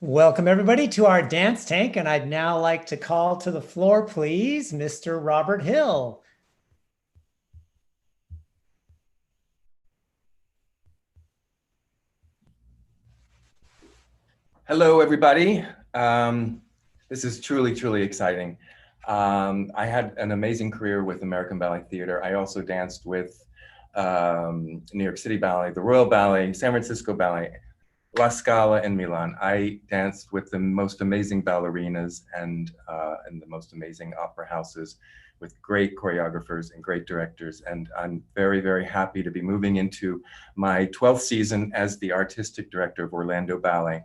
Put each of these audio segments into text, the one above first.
Welcome everybody to our dance tank, and I'd now like to call to the floor, please, Mr. Robert Hill. Hello, everybody. This is truly exciting. I had an amazing career with American Ballet Theater. I also danced with New York City Ballet, the Royal Ballet, San Francisco Ballet, La Scala in Milan. I danced with the most amazing ballerinas and the most amazing opera houses with great choreographers and great directors. And I'm very happy to be moving into my 12th season as the artistic director of Orlando Ballet.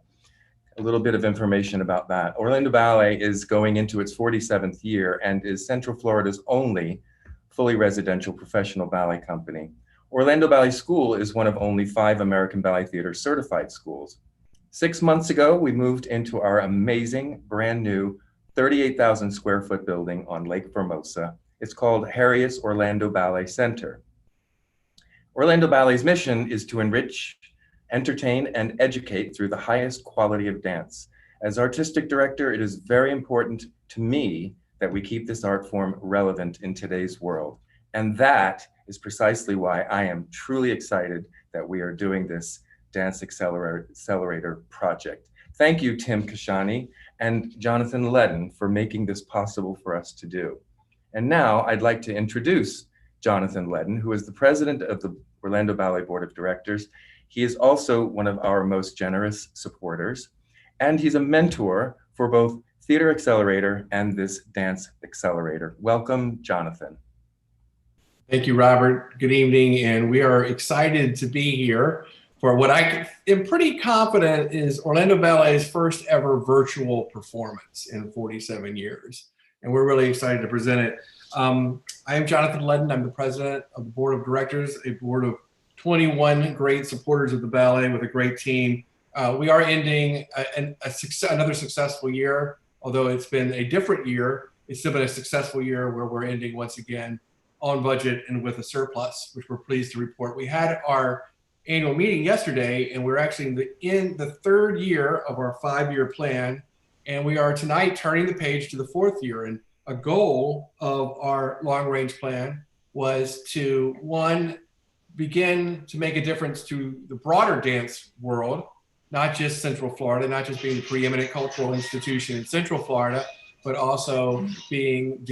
A little bit of information about that. Orlando Ballet is going into its 47th year and is Central Florida's only fully residential professional ballet company. Orlando Ballet School is one of only 5 American Ballet Theater certified schools. 6 months ago, we moved into our amazing, brand new 38,000 square foot building on Lake Formosa. It's called Harriet's Orlando Ballet Center. Orlando Ballet's mission is to enrich, entertain, and educate through the highest quality of dance. As artistic director, it is very important to me that we keep this art form relevant in today's world. And that is precisely why I am truly excited that we are doing this Dance Accelerator project. Thank you, Tim Kashani and Jonathan Ledden, for making this possible for us to do. And now I'd like to introduce Jonathan Ledden, who is the president of the Orlando Ballet Board of Directors. He is also one of our most generous supporters, and he's a mentor for both Theatre Accelerator and this Dance Accelerator. Welcome, Jonathan. Thank you, Robert. Good evening, and we are excited to be here for what I am pretty confident is Orlando Ballet's first ever virtual performance in 47 years. And we're really excited to present it. I am Jonathan Ledden. I'm the president of the board of directors, a board of 21 great supporters of the ballet with a great team. We are ending another successful year, although it's been a different year. It's still been a successful year where we're ending once again on budget and with a surplus, which we're pleased to report. We had our annual meeting yesterday, and we're actually in the 3rd year of our 5-year plan. And we are tonight turning the page to the 4th year. And a goal of our long range plan was to, one, begin to make a difference to the broader dance world, not just Central Florida, not just being the preeminent cultural institution in Central Florida, but also being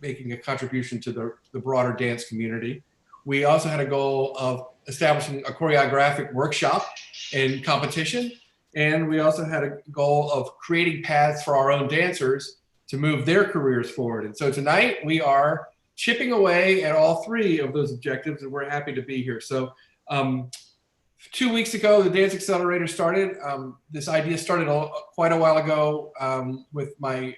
making a contribution to the broader dance community. We also had a goal of establishing a choreographic workshop and competition. And we also had a goal of creating paths for our own dancers to move their careers forward. And so tonight we are chipping away at all 3 of those objectives, and we're happy to be here. So 2 weeks ago, the Dance Accelerator started. This idea started quite a while ago with my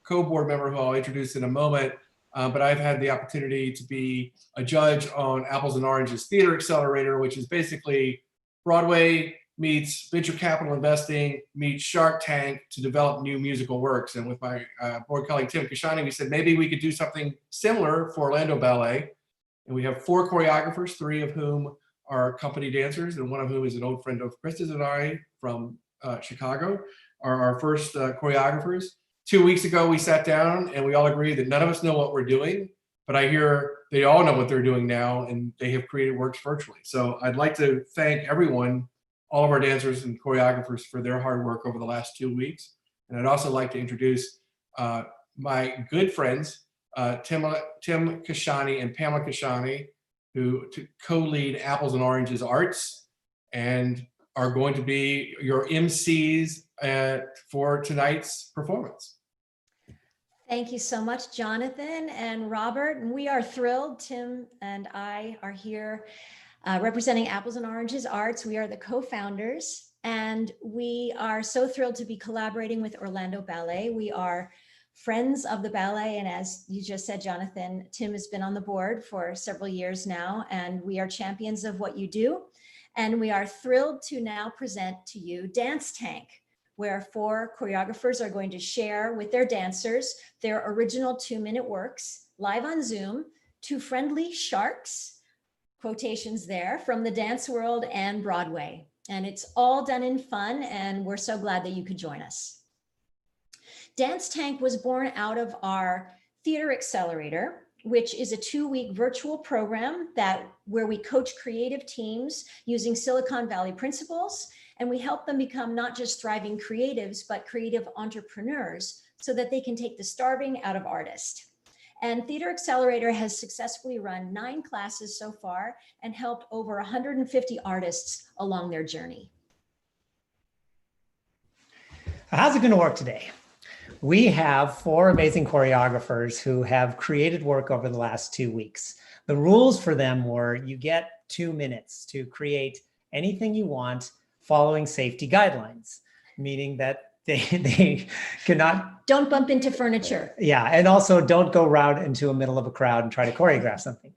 co-board member, who I'll introduce in a moment. But I've had the opportunity to be a judge on Apples and Oranges Theatre Accelerator, which is basically Broadway meets venture capital investing meets Shark Tank to develop new musical works. And with my board colleague Tim Kashani, we said maybe we could do something similar for Orlando Ballet. And we have 4 choreographers, 3 of whom are company dancers, and one of whom is an old friend of Krista's and I from Chicago, are our first choreographers. 2 weeks ago, we sat down and we all agreed that none of us know what we're doing, but I hear they all know what they're doing now, and they have created works virtually. So I'd like to thank everyone, all of our dancers and choreographers, for their hard work over the last 2 weeks. And I'd also like to introduce my good friends, Tim Kashani and Pamela Kashani, who co-lead Apples and Oranges Arts and are going to be your MCs for tonight's performance. Thank you so much, Jonathan and Robert. And we are thrilled. Tim and I are here representing Apples and Oranges Arts. We are the co-founders, and we are so thrilled to be collaborating with Orlando Ballet. We are friends of the ballet, and as you just said, Jonathan, Tim has been on the board for several years now, and we are champions of what you do. And we are thrilled to now present to you Dance Tank, where 4 choreographers are going to share with their dancers their original 2-minute works live on Zoom to friendly sharks, quotations there, from the dance world and Broadway. And it's all done in fun, and we're so glad that you could join us. Dance Tank was born out of our Theater Accelerator, which is a 2-week virtual program where we coach creative teams using Silicon Valley principles, and we help them become not just thriving creatives, but creative entrepreneurs so that they can take the starving out of artists. And Theater Accelerator has successfully run 9 classes so far and helped over 150 artists along their journey. How's it going to work today? We have 4 amazing choreographers who have created work over the last 2 weeks. The rules for them were you get 2 minutes to create anything you want following safety guidelines, meaning that they cannot. Don't bump into furniture. Yeah, and also don't go round into the middle of a crowd and try to choreograph something.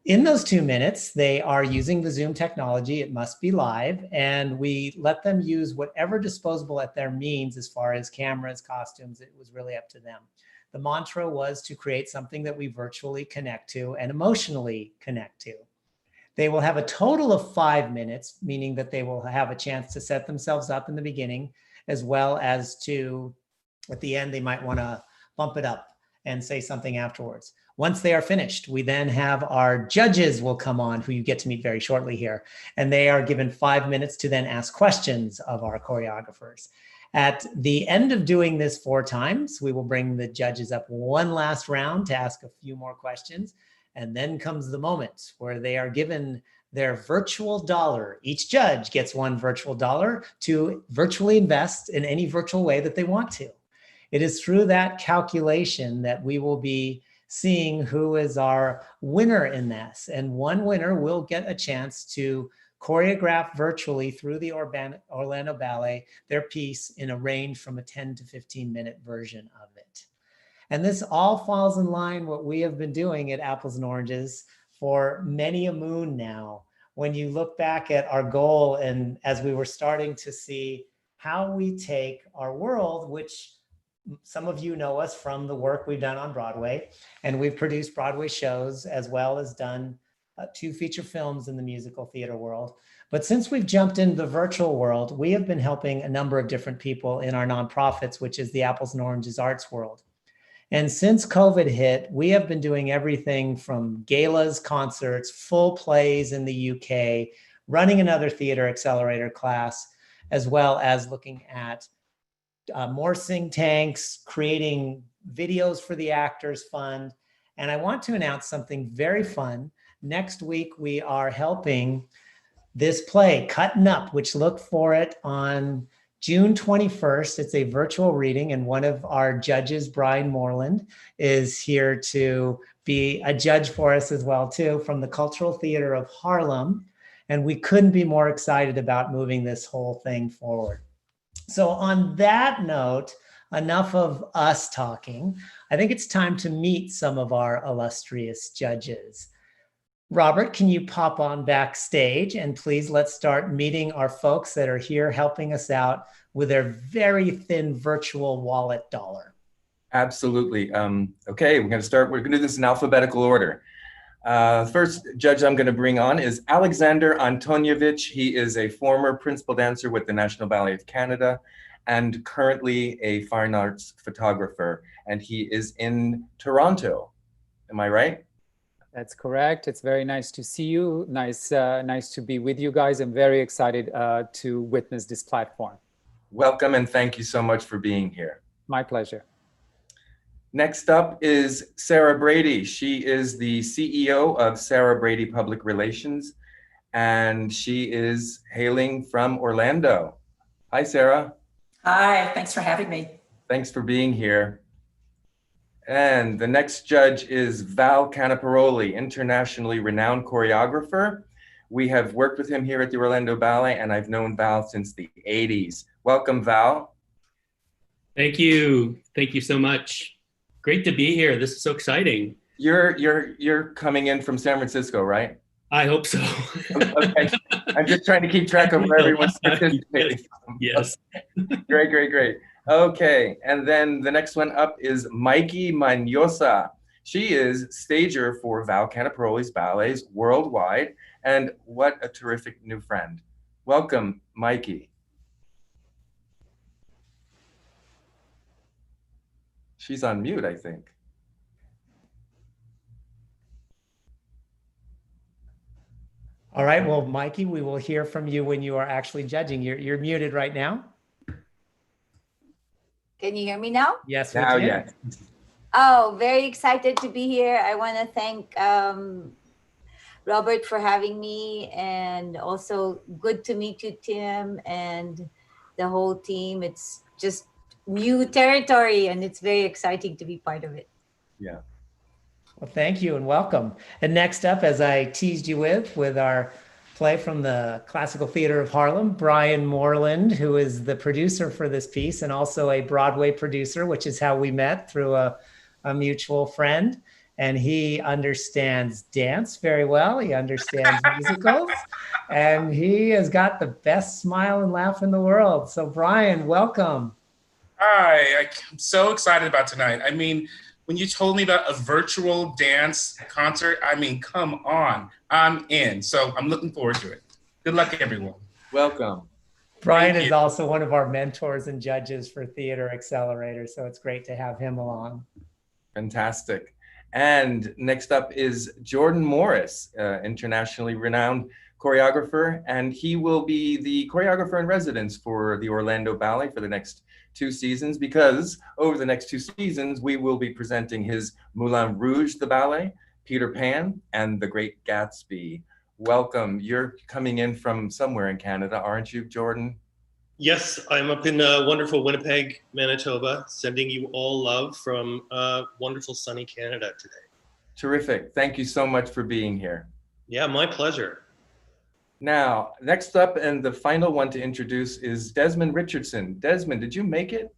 In those 2 minutes, they are using the Zoom technology. It must be live, and we let them use whatever disposable at their means as far as cameras, costumes. It was really up to them. The mantra was to create something that we virtually connect to and emotionally connect to. They will have a total of 5 minutes, meaning that they will have a chance to set themselves up in the beginning, as well as to, at the end, they might want to bump it up and say something afterwards. Once they are finished, we then have our judges will come on, who you get to meet very shortly here, and they are given 5 minutes to then ask questions of our choreographers. At the end of doing this 4 times, we will bring the judges up one last round to ask a few more questions. And then comes the moment where they are given their virtual dollar. Each judge gets 1 virtual dollar to virtually invest in any virtual way that they want to. It is through that calculation that we will be seeing who is our winner in this. And one winner will get a chance to choreograph virtually through the Orlando Ballet their piece in a range from a 10 to 15-minute version of it. And this all falls in line what we have been doing at Apples and Oranges for many a moon now. When you look back at our goal, and as we were starting to see how we take our world, which some of you know us from the work we've done on Broadway, and we've produced Broadway shows as well as done 2 feature films in the musical theater world. But since we've jumped into the virtual world, we have been helping a number of different people in our nonprofits, which is the Apples and Oranges Arts world. And since COVID hit, we have been doing everything from galas, concerts, full plays in the UK, running another Theater Accelerator class, as well as looking at more sing tanks, creating videos for the Actors Fund. And I want to announce something very fun. Next week, we are helping this play, Cuttin' Up, which look for it on June 21st. It's a virtual reading, and one of our judges, Brian Moreland, is here to be a judge for us as well, too, from the Cultural Theater of Harlem. And we couldn't be more excited about moving this whole thing forward. So on that note, enough of us talking. I think it's time to meet some of our illustrious judges. Robert, can you pop on backstage, and please let's start meeting our folks that are here helping us out with their very thin virtual wallet dollar. Absolutely. Okay, we're going to do this in alphabetical order. First judge I'm going to bring on is Alexander Antonievich. He is a former principal dancer with the National Ballet of Canada and currently a fine arts photographer, and he is in Toronto. Am I right? That's correct. It's very nice to see you. Nice to be with you guys. I'm very excited to witness this platform. Welcome, and thank you so much for being here. My pleasure. Next up is Sarah Brady. She is the CEO of Sarah Brady Public Relations, and she is hailing from Orlando. Hi, Sarah. Hi, thanks for having me. Thanks for being here. And the next judge is Val Canaparoli, internationally renowned choreographer. We have worked with him here at the Orlando Ballet, and I've known Val since the 80s. Welcome, Val. Thank you. Thank you so much. Great to be here. This is so exciting. You're coming in from San Francisco, right? I hope so. Okay. I'm just trying to keep track of where everyone's participating. Yes. Great, great, great. Okay, and then the next one up is Mikey Magnosa. She is stager for Val Canaparoli's ballets worldwide, and what a terrific new friend. Welcome, Mikey. She's on mute, I think. All right, well, Mikey, we will hear from you when you are actually judging. You're muted right now. Can you hear me now? Yes, we Now, can. yes. Oh, very excited to be here. I want to thank Robert for having me, and also good to meet you, Tim, and the whole team. It's just new territory, and it's very exciting to be part of it. Yeah. Well, thank you and welcome. And next up, as I teased you with our play from the Classical Theater of Harlem, Brian Moreland, who is the producer for this piece and also a Broadway producer, which is how we met through a mutual friend. And he understands dance very well. He understands musicals, and he has got the best smile and laugh in the world. So Brian, welcome. Hi, I'm so excited about tonight. I mean, when you told me about a virtual dance concert, I mean, come on, I'm in. So I'm looking forward to it. Good luck, everyone. Welcome. Brian is also one of our mentors and judges for Theater Accelerator, so it's great to have him along. Fantastic. And next up is Jordan Morris, internationally renowned choreographer, and he will be the choreographer in residence for the Orlando Ballet for the next 2 seasons, because over the next 2 seasons, we will be presenting his Moulin Rouge, the ballet, Peter Pan, and The Great Gatsby. Welcome. You're coming in from somewhere in Canada, aren't you, Jordan? Yes, I'm up in wonderful Winnipeg, Manitoba, sending you all love from wonderful sunny Canada today. Terrific. Thank you so much for being here. Yeah, my pleasure. Now, next up and the final one to introduce is Desmond Richardson. Desmond, did you make it?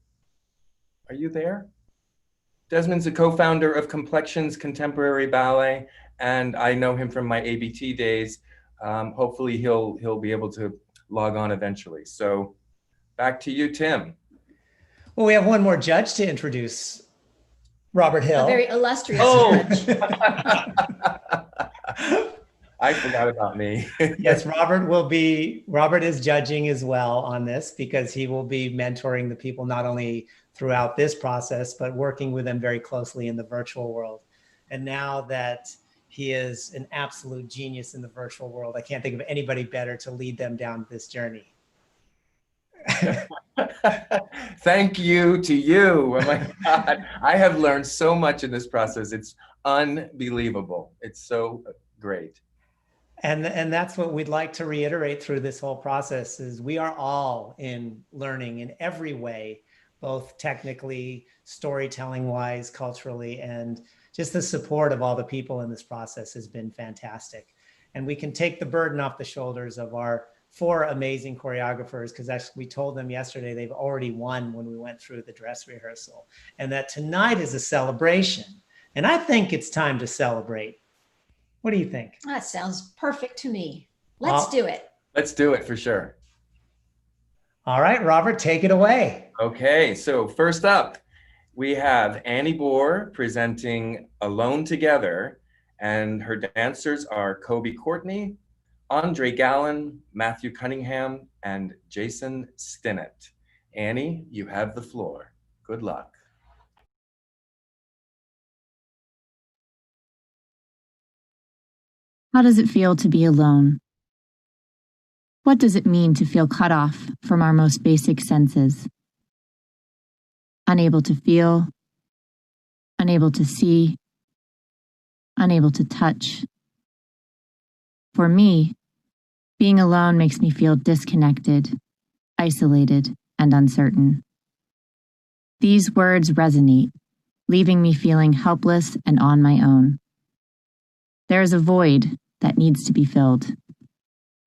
Are you there? Desmond's a co-founder of Complexions Contemporary Ballet, and I know him from my ABT days. Hopefully he'll be able to log on eventually. So back to you, Tim. Well, we have one more judge to introduce, Robert Hill. A very illustrious judge. I forgot about me. Yes, Robert is judging as well on this, because he will be mentoring the people not only throughout this process, but working with them very closely in the virtual world. And now that he is an absolute genius in the virtual world, I can't think of anybody better to lead them down this journey. Thank you to you. Oh my God. I have learned so much in this process. It's unbelievable. It's so great. And that's what we'd like to reiterate through this whole process is we are all in learning in every way, both technically, storytelling wise, culturally, and just the support of all the people in this process has been fantastic. And we can take the burden off the shoulders of our 4 amazing choreographers, because we told them yesterday they've already won when we went through the dress rehearsal, and that tonight is a celebration. And I think it's time to celebrate. What do you think? That sounds perfect to me. Let's do it. Let's do it for sure. All right, Robert, take it away. Okay, so first up, we have Annie Boer presenting Alone Together, and her dancers are Kobe Courtney, Andre Gallen, Matthew Cunningham, and Jason Stinnett. Annie, you have the floor. Good luck. How does it feel to be alone? What does it mean to feel cut off from our most basic senses? Unable to feel, unable to see, unable to touch. For me, being alone makes me feel disconnected, isolated, and uncertain. These words resonate, leaving me feeling helpless and on my own. There is a void that needs to be filled,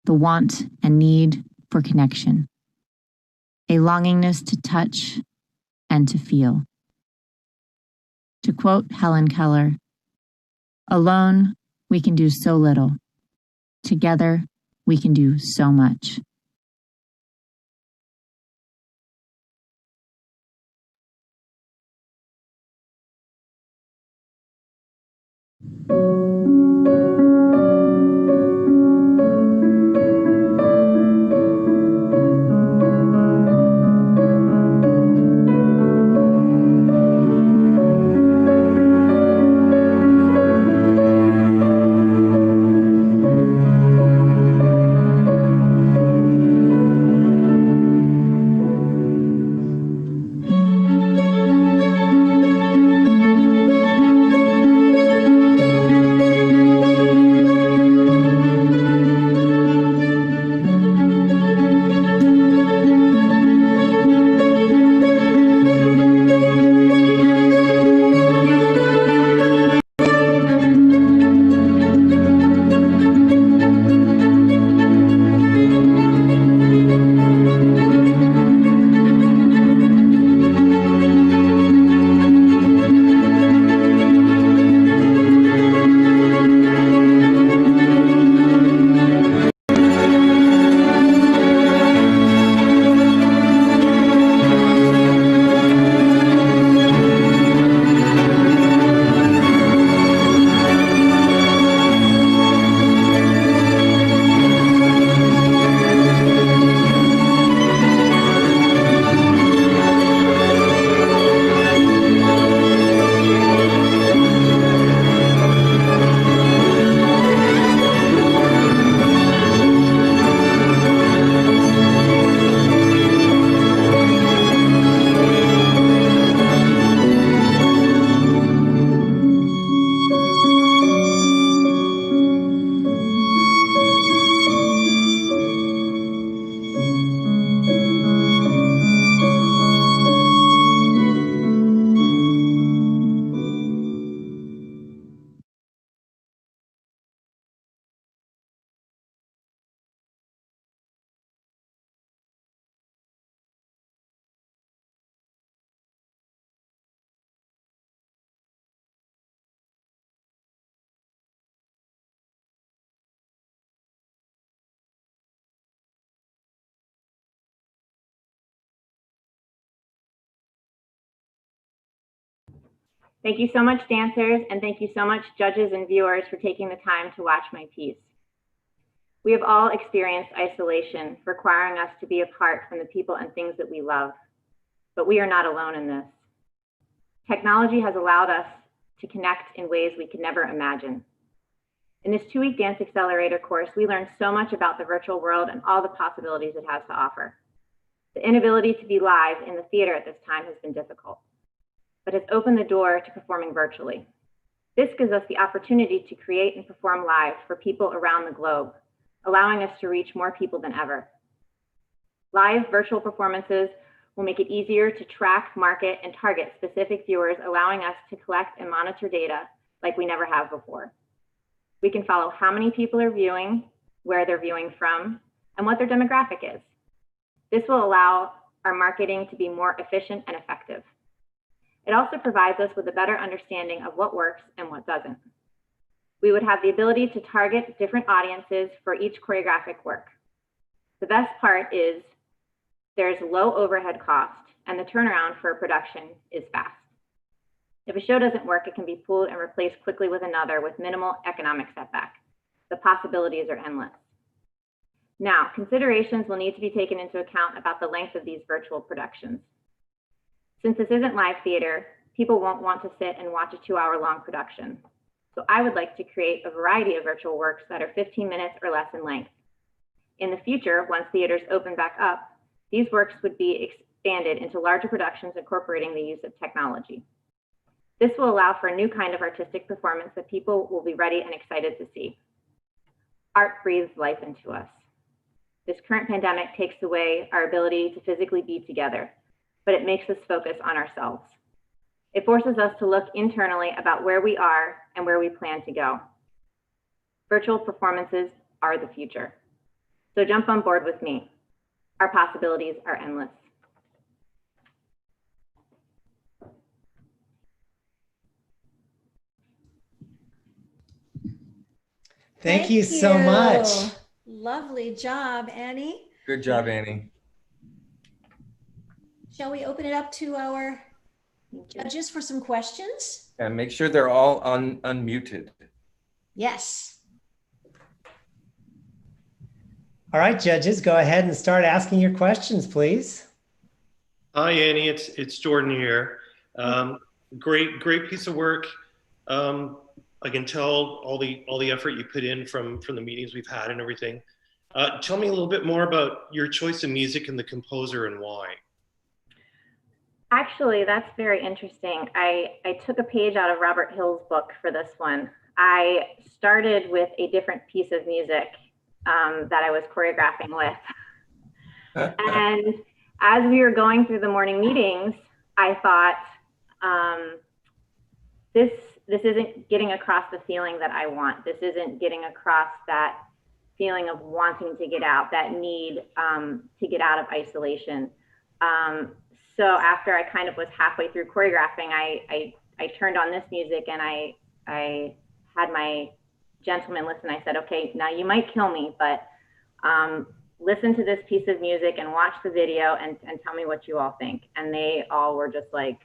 the want and need for connection, a longingness to touch and to feel. To quote Helen Keller, "Alone, we can do so little. Together, we can do so much." Thank you so much, dancers, and thank you so much, judges and viewers, for taking the time to watch my piece. We have all experienced isolation, requiring us to be apart from the people and things that we love, but we are not alone in this. Technology has allowed us to connect in ways we could never imagine. In this 2-week Dance Accelerator course, we learned so much about the virtual world and all the possibilities it has to offer. The inability to be live in the theater at this time has been difficult, but has opened the door to performing virtually. This gives us the opportunity to create and perform live for people around the globe, allowing us to reach more people than ever. Live virtual performances will make it easier to track, market, and target specific viewers, allowing us to collect and monitor data like we never have before. We can follow how many people are viewing, where they're viewing from, and what their demographic is. This will allow our marketing to be more efficient and effective. It also provides us with a better understanding of what works and what doesn't. We would have the ability to target different audiences for each choreographic work. The best part is there's low overhead cost, and the turnaround for a production is fast. If a show doesn't work, it can be pulled and replaced quickly with another with minimal economic setback. The possibilities are endless. Now, considerations will need to be taken into account about the length of these virtual productions. Since this isn't live theater, people won't want to sit and watch a 2-hour-long production. So I would like to create a variety of virtual works that are 15 minutes or less in length. In the future, once theaters open back up, these works would be expanded into larger productions incorporating the use of technology. This will allow for a new kind of artistic performance that people will be ready and excited to see. Art breathes life into us. This current pandemic takes away our ability to physically be together, but it makes us focus on ourselves. It forces us to look internally about where we are and where we plan to go. Virtual performances are the future. So jump on board with me. Our possibilities are endless. Thank you so much. Lovely job, Annie. Good job, Annie. Shall we open it up to our judges for some questions? And make sure they're all unmuted. Yes. All right, judges, go ahead and start asking your questions, please. Hi, Annie. It's Jordan here. Great piece of work. I can tell all the effort you put in from the meetings we've had and everything. Tell me a little bit more about your choice of music and the composer and why. Actually, that's very interesting. I took a page out of Robert Hill's book for this one. I started with a different piece of music that I was choreographing with. And as we were going through the morning meetings, I thought, this isn't getting across the feeling that I want. This isn't getting across that feeling of wanting to get out, that need to get out of isolation. So after I kind of was halfway through choreographing, I turned on this music and I had my gentleman listen. I said, okay, now you might kill me, but listen to this piece of music and watch the video and tell me what you all think. And they all were just like,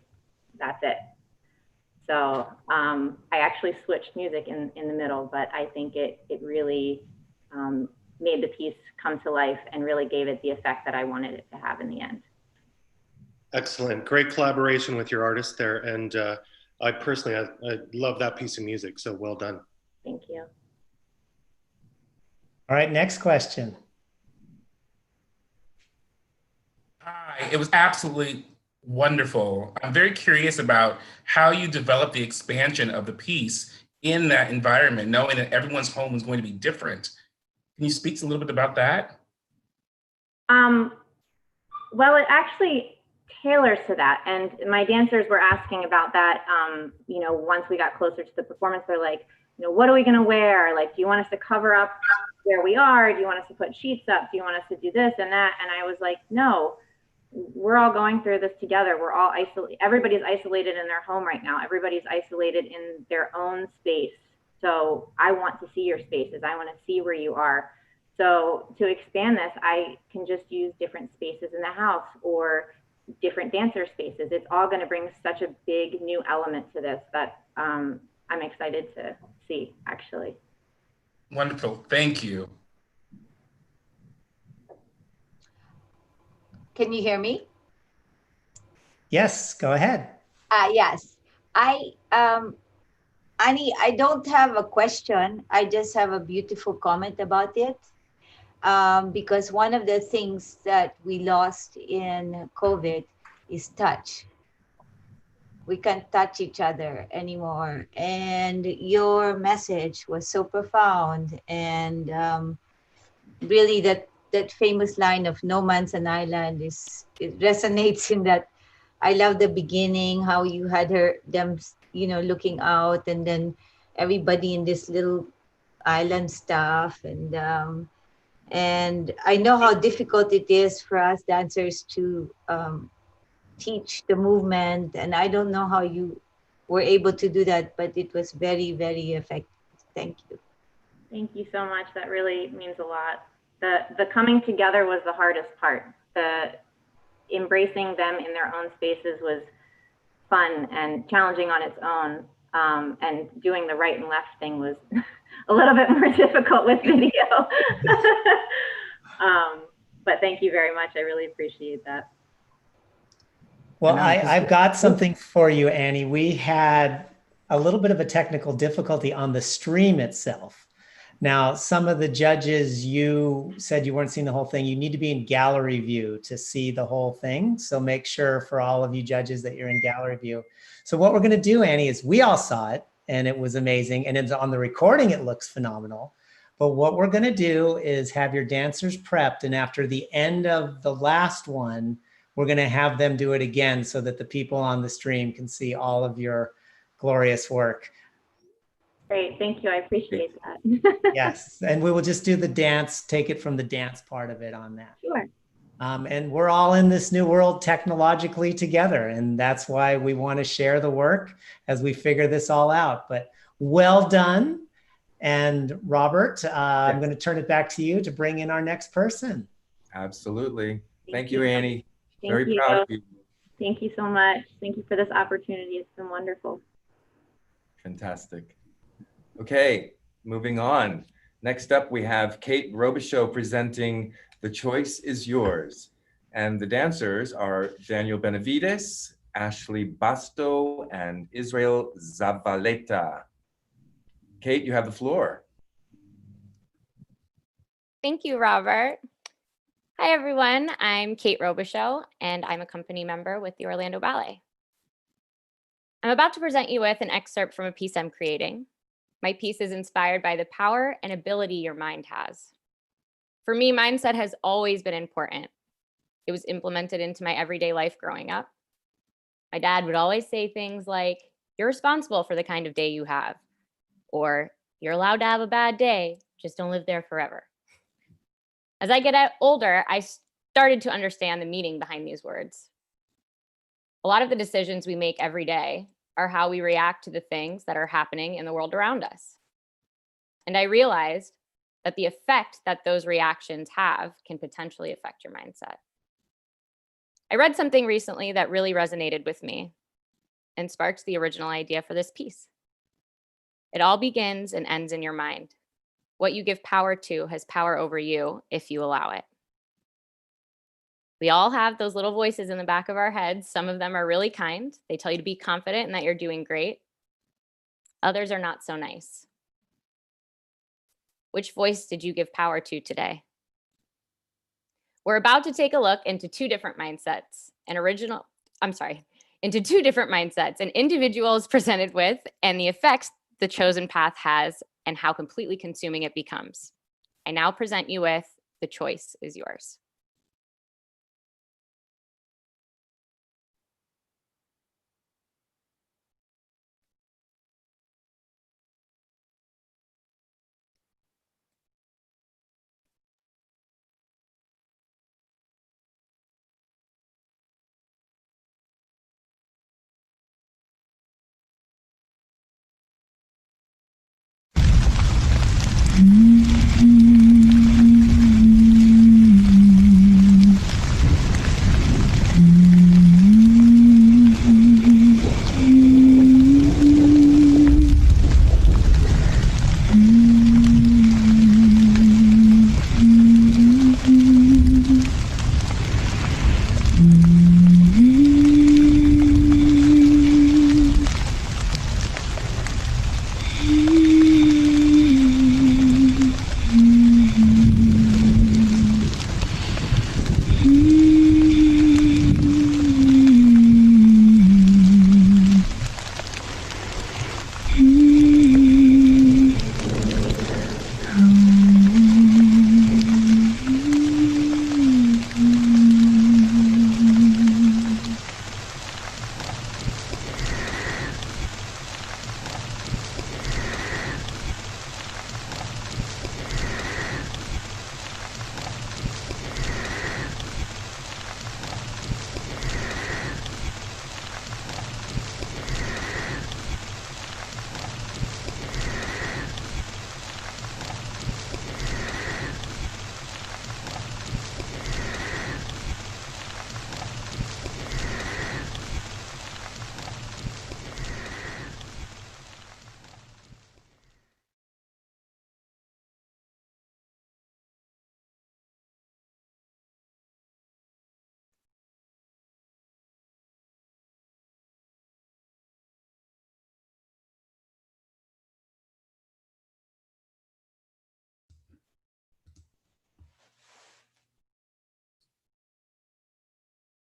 that's it. So I actually switched music in the middle, but I think it really made the piece come to life and really gave it the effect that I wanted it to have in the end. Excellent. Great collaboration with your artist there. And I personally, I love that piece of music. So well done. Thank you. All right, next question. Hi, it was absolutely wonderful. I'm very curious about how you developed the expansion of the piece in that environment, knowing that everyone's home is going to be different. Can you speak a little bit about that? Well, it actually tailors to that. And my dancers were asking about that, you know, once we got closer to the performance, they're like, you know, what are we going to wear? Like, do you want us to cover up where we are? Do you want us to put sheets up? Do you want us to do this and that? And I was like, no, we're all going through this together. We're all isolated. Everybody's isolated in their home right now. Everybody's isolated in their own space. So I want to see your spaces. I want to see where you are. So to expand this, I can just use different spaces in the house or different dancer spaces. It's all going to bring such a big new element to this that I'm excited to see, actually. Wonderful. Thank you. Can you hear me? Yes, go ahead. Yes. Annie, I don't have a question. I just have a beautiful comment about it. Because one of the things that we lost in COVID is touch. We can't touch each other anymore. And your message was so profound. And really that famous line of no man's an island it resonates in that. I love the beginning, how you had them, looking out, and then everybody in this little island stuff. And I know how difficult it is for us dancers to teach the movement. And I don't know how you were able to do that, but it was very, very effective. Thank you. Thank you so much. That really means a lot. The coming together was the hardest part. The embracing them in their own spaces was fun and challenging on its own. And doing the right and left thing was a little bit more difficult with video. But thank you very much. I really appreciate that. Well, I've got something for you, Annie. We had a little bit of a technical difficulty on the stream itself. Now, some of the judges, you said you weren't seeing the whole thing. You need to be in gallery view to see the whole thing. So make sure for all of you judges that you're in gallery view. So what we're going to do, Annie, is we all saw it and it was amazing. And it's on the recording, it looks phenomenal. But what we're going to do is have your dancers prepped. And after the end of the last one, we're going to have them do it again so that the people on the stream can see all of your glorious work. Great, thank you. I appreciate that. Yes, and we will just do the dance, take it from the dance part of it on that. Sure. And we're all in this new world technologically together, and that's why we want to share the work as we figure this all out. But well done. And Robert, I'm going to turn it back to you to bring in our next person. Absolutely. Thank you, Annie. Thank Very you. proud of you. Thank you so much. Thank you for this opportunity. It's been wonderful. Fantastic. Okay, moving on. Next up, we have Kate Robichaux presenting The Choice is Yours. And the dancers are Daniel Benavides, Ashley Basto, and Israel Zabaleta. Kate, you have the floor. Thank you, Robert. Hi, everyone. I'm Kate Robichaux, and I'm a company member with the Orlando Ballet. I'm about to present you with an excerpt from a piece I'm creating. My piece is inspired by the power and ability your mind has. For me, mindset has always been important. It was implemented into my everyday life growing up. My dad would always say things like, "You're responsible for the kind of day you have," or "You're allowed to have a bad day, just don't live there forever." As I get older, I started to understand the meaning behind these words. A lot of the decisions we make every day are how we react to the things that are happening in the world around us. And I realized that the effect that those reactions have can potentially affect your mindset. I read something recently that really resonated with me and sparked the original idea for this piece. It all begins and ends in your mind. What you give power to has power over you if you allow it. We all have those little voices in the back of our heads. Some of them are really kind. They tell you to be confident and that you're doing great. Others are not so nice. Which voice did you give power to today? We're about to take a look into two different mindsets. An individual is presented with and the effects the chosen path has and how completely consuming it becomes. I now present you with The Choice is Yours.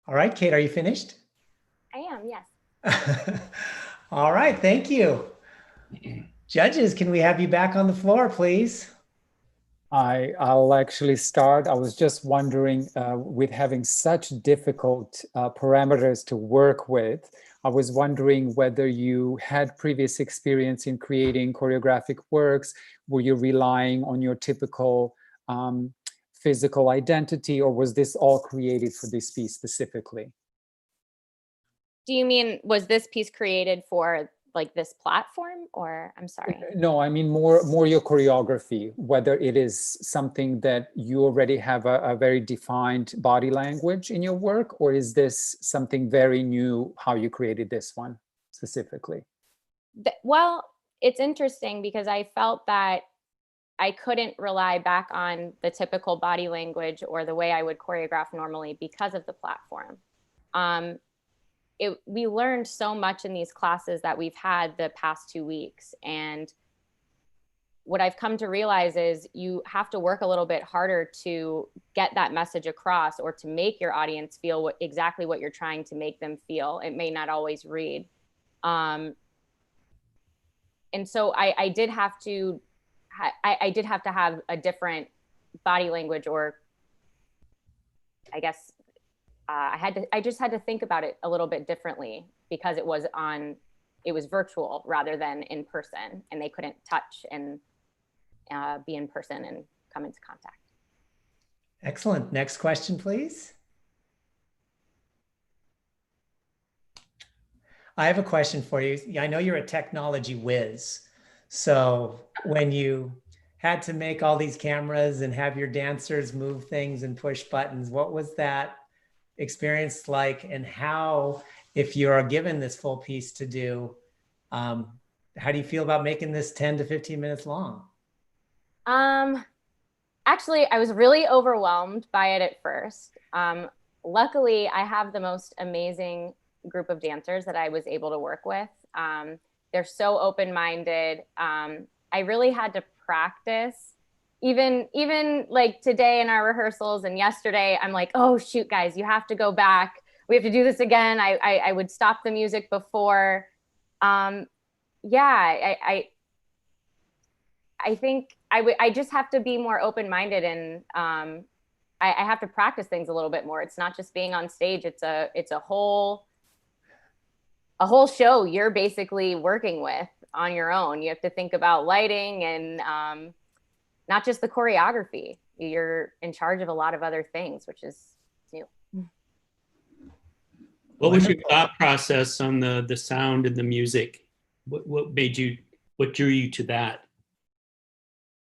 All right, Kate, are you finished? I am, yes. All right, thank you. Judges, can we have you back on the floor, please? I'll actually start. I was just wondering, with having such difficult parameters to work with, I was wondering whether you had previous experience in creating choreographic works. Were you relying on your typical physical identity, or was this all created for this piece specifically? Do you mean, was this piece created for like this platform, or I'm sorry? No, I mean more your choreography, whether it is something that you already have a very defined body language in your work, or is this something very new, how you created this one specifically? Well, it's interesting because I felt that I couldn't rely back on the typical body language or the way I would choreograph normally because of the platform. We learned so much in these classes that we've had the past 2 weeks. And what I've come to realize is you have to work a little bit harder to get that message across, or to make your audience feel exactly what you're trying to make them feel. It may not always read. And so I did have to have a different body language, or I guess I just had to think about it a little bit differently, because it was virtual rather than in person, and they couldn't touch and be in person and come into contact. Excellent. Next question, please. I have a question for you. I know you're a technology whiz. So when you had to make all these cameras and have your dancers move things and push buttons, what was that experience like, and how, if you are given this full piece to do, how do you feel about making this 10 to 15 minutes long? Actually, I was really overwhelmed by it at first. Luckily, I have the most amazing group of dancers that I was able to work with. They're so open-minded. I really had to practice. Even like today in our rehearsals and yesterday, I'm like, oh shoot, guys, you have to go back. We have to do this again. I would stop the music before. Yeah, I think I just have to be more open-minded, and I have to practice things a little bit more. It's not just being on stage. It's a whole show you're basically working with on your own. You have to think about lighting and not just the choreography. You're in charge of a lot of other things, which is new. What was your thought process on the sound and the music? What drew you to that?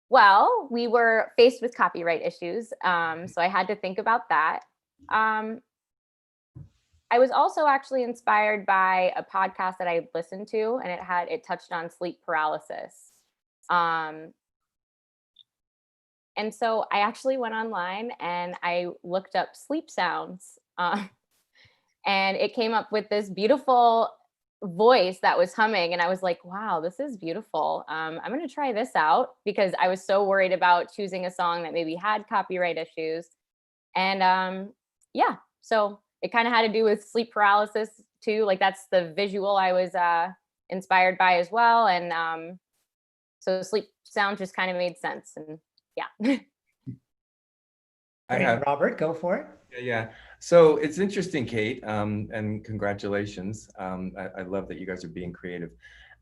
Well, we were faced with copyright issues, so I had to think about that. I was also actually inspired by a podcast that I listened to, and it touched on sleep paralysis. And so I actually went online and I looked up sleep sounds, and it came up with this beautiful voice that was humming, and I was like, wow, this is beautiful. I'm going to try this out, because I was so worried about choosing a song that maybe had copyright issues. And yeah, so it kind of had to do with sleep paralysis too. Like, that's the visual I was inspired by as well. And so sleep sound just kind of made sense. And yeah. Robert, go for it. Yeah. So it's interesting, Kate, and congratulations. I love that you guys are being creative.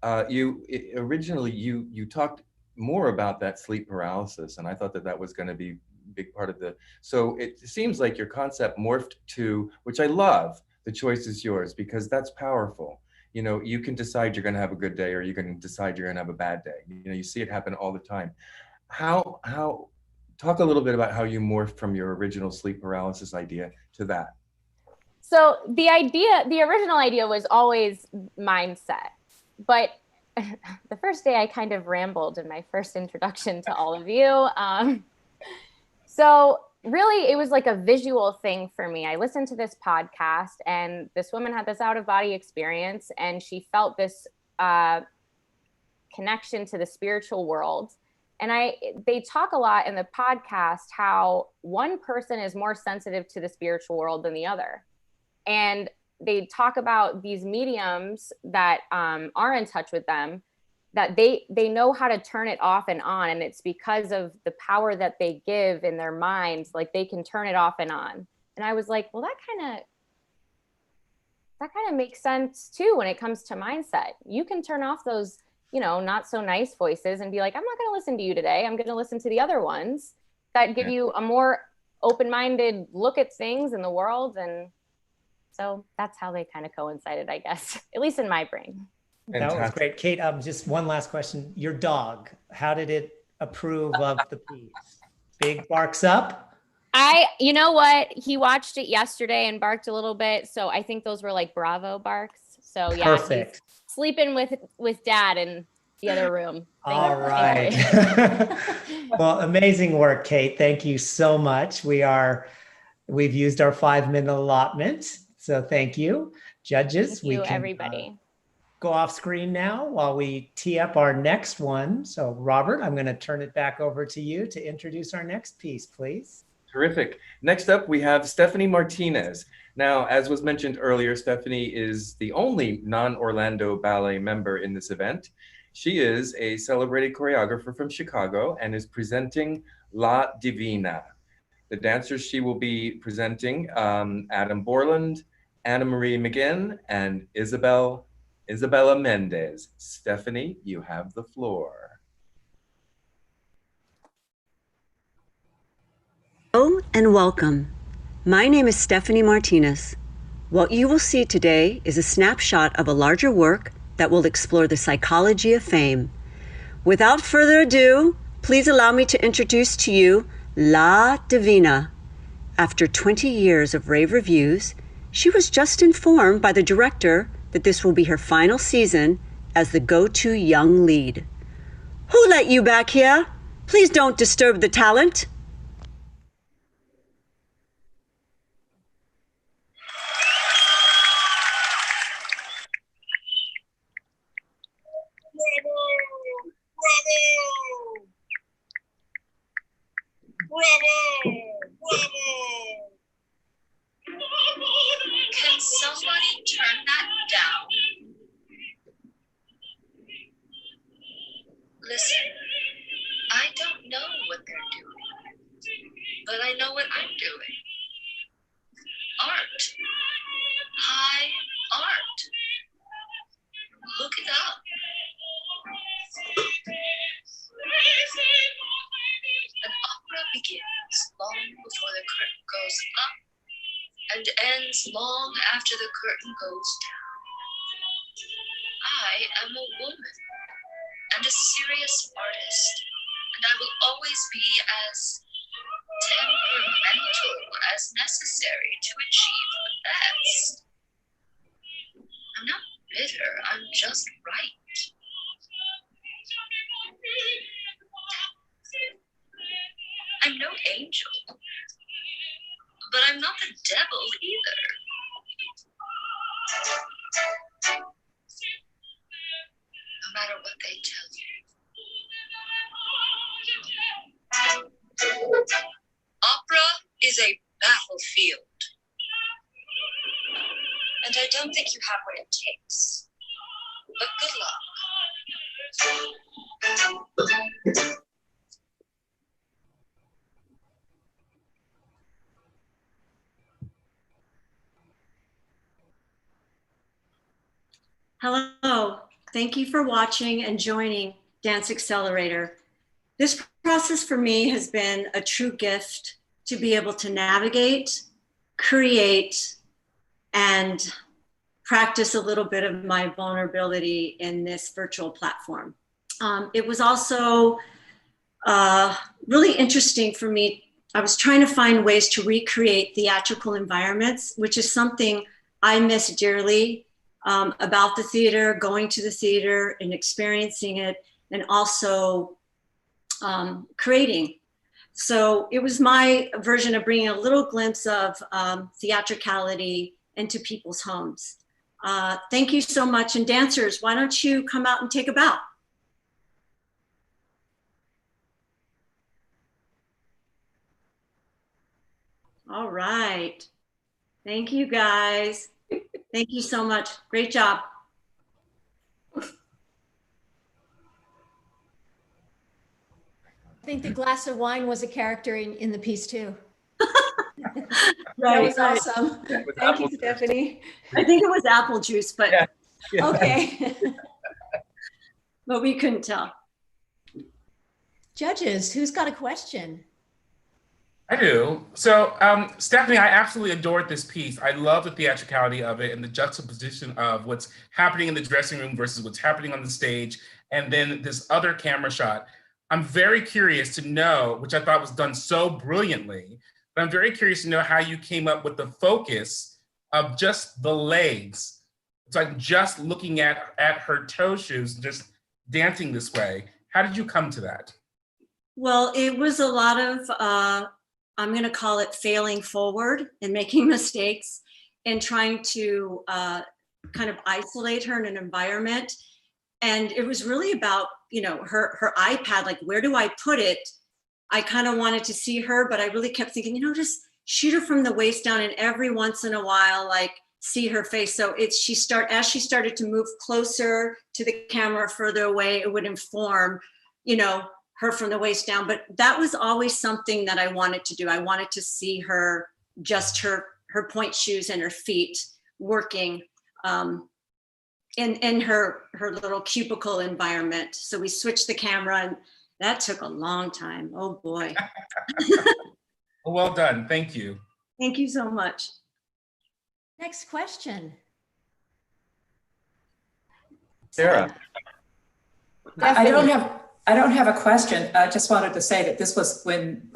Originally you talked more about that sleep paralysis, and I thought that was going to be a big part of so it seems like your concept morphed to, which I love, the choice is yours, because that's powerful. You can decide you're going to have a good day, or you can decide you're going to have a bad day. You see it happen all the time. Talk a little bit about how you morphed from your original sleep paralysis idea to that. So the original idea was always mindset, but the first day I kind of rambled in my first introduction to all of you. So really it was like a visual thing for me. I listened to this podcast, and this woman had this out-of-body experience, and she felt this connection to the spiritual world. And they talk a lot in the podcast how one person is more sensitive to the spiritual world than the other. And they talk about these mediums that are in touch with them, that they know how to turn it off and on. And it's because of the power that they give in their minds, like they can turn it off and on. And I was like, well, that kind of makes sense too when it comes to mindset. You can turn off those, you know, not so nice voices and be like, I'm not going to listen to you today. I'm going to listen to the other ones that give you a more open-minded look at things in the world. And so that's how they kind of coincided, I guess, at least in my brain. That was great. Kate, just one last question. Your dog, how did it approve of the piece? Big barks up? You know what? He watched it yesterday and barked a little bit. So I think those were like Bravo barks. So yeah, Perfect. He's sleeping with Dad in the other room. All right. Well, amazing work, Kate. Thank you so much. We've used our 5-minute allotment. So thank you. Judges, Thank you, we can everybody. Go off screen now while we tee up our next one. So Robert, I'm going to turn it back over to you to introduce our next piece, please. Terrific. Next up, we have Stephanie Martinez. Now, as was mentioned earlier, Stephanie is the only non-Orlando Ballet member in this event. She is a celebrated choreographer from Chicago and is presenting La Divina. The dancers she will be presenting, Adam Borland, Anna Marie McGinn, and Isabella Mendez. Stephanie, you have the floor. Hello and welcome. My name is Stephanie Martinez. What you will see today is a snapshot of a larger work that will explore the psychology of fame. Without further ado, please allow me to introduce to you La Divina. After 20 years of rave reviews, she was just informed by the director that this will be her final season as the go-to young lead. Who let you back here? Please don't disturb the talent. Can somebody turn that down? Listen, I don't know what they're doing, but I know what I'm doing. Art. High art. Look it up. An opera begins long before the curtain goes up and ends long after the curtain goes down. I am a woman and a serious artist, and I will always be as temperamental as necessary to achieve the best. I'm not bitter, I'm just right. I'm no angel, but I'm not the devil either. No matter what they tell you. Opera is a battlefield. And I don't think you have what it takes. But good luck. Hello, thank you for watching and joining Dance Accelerator. This process for me has been a true gift to be able to navigate, create, and practice a little bit of my vulnerability in this virtual platform. It was also really interesting for me. I was trying to find ways to recreate theatrical environments, which is something I miss dearly. About the theater, going to the theater and experiencing it, and also creating. So it was my version of bringing a little glimpse of theatricality into people's homes. Thank you so much. And dancers, why don't you come out and take a bow? All right. Thank you, guys. Thank you so much. Great job. I think the glass of wine was a character in the piece too. Right, That was right. awesome. With Thank you, apple juice. Stephanie. I think it was apple juice, but Yeah. Yeah. Okay. but we couldn't tell. Judges, who's got a question? I do. So, Stephanie, I absolutely adored this piece. I love the theatricality of it and the juxtaposition of what's happening in the dressing room versus what's happening on the stage, and then this other camera shot. I'm very curious to know, which I thought was done so brilliantly, but I'm very curious to know how you came up with the focus of just the legs. It's like just looking at her toe shoes, just dancing this way. How did you come to that? Well, it was a lot of, I'm going to call it failing forward and making mistakes and trying to kind of isolate her in an environment. And it was really about, you know, her iPad, like, where do I put it? I kind of wanted to see her, but I really kept thinking, you know, just shoot her from the waist down, and every once in a while, like, see her face. So as she started to move closer to the camera, further away, it would inform, you know, her from the waist down. But that was always something that I wanted to do. I wanted to see her, just her point shoes and her feet working in her little cubicle environment. So we switched the camera, and that took a long time. Oh boy. Well done. Thank you. Thank you so much. Next question. Sarah. I don't have a question. I just wanted to say that this was when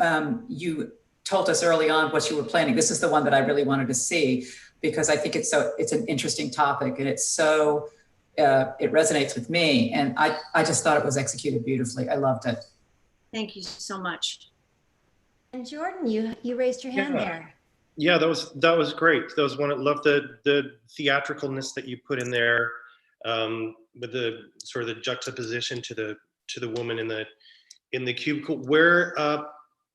you told us early on what you were planning. This is the one that I really wanted to see, because I think it's an interesting topic, and it's so, it resonates with me. And I just thought it was executed beautifully. I loved it. Thank you so much. And Jordan, you raised your hand there. Yeah, that was great. That was one. I love the theatricalness that you put in there, with the sort of the juxtaposition to the woman in the cubicle. Where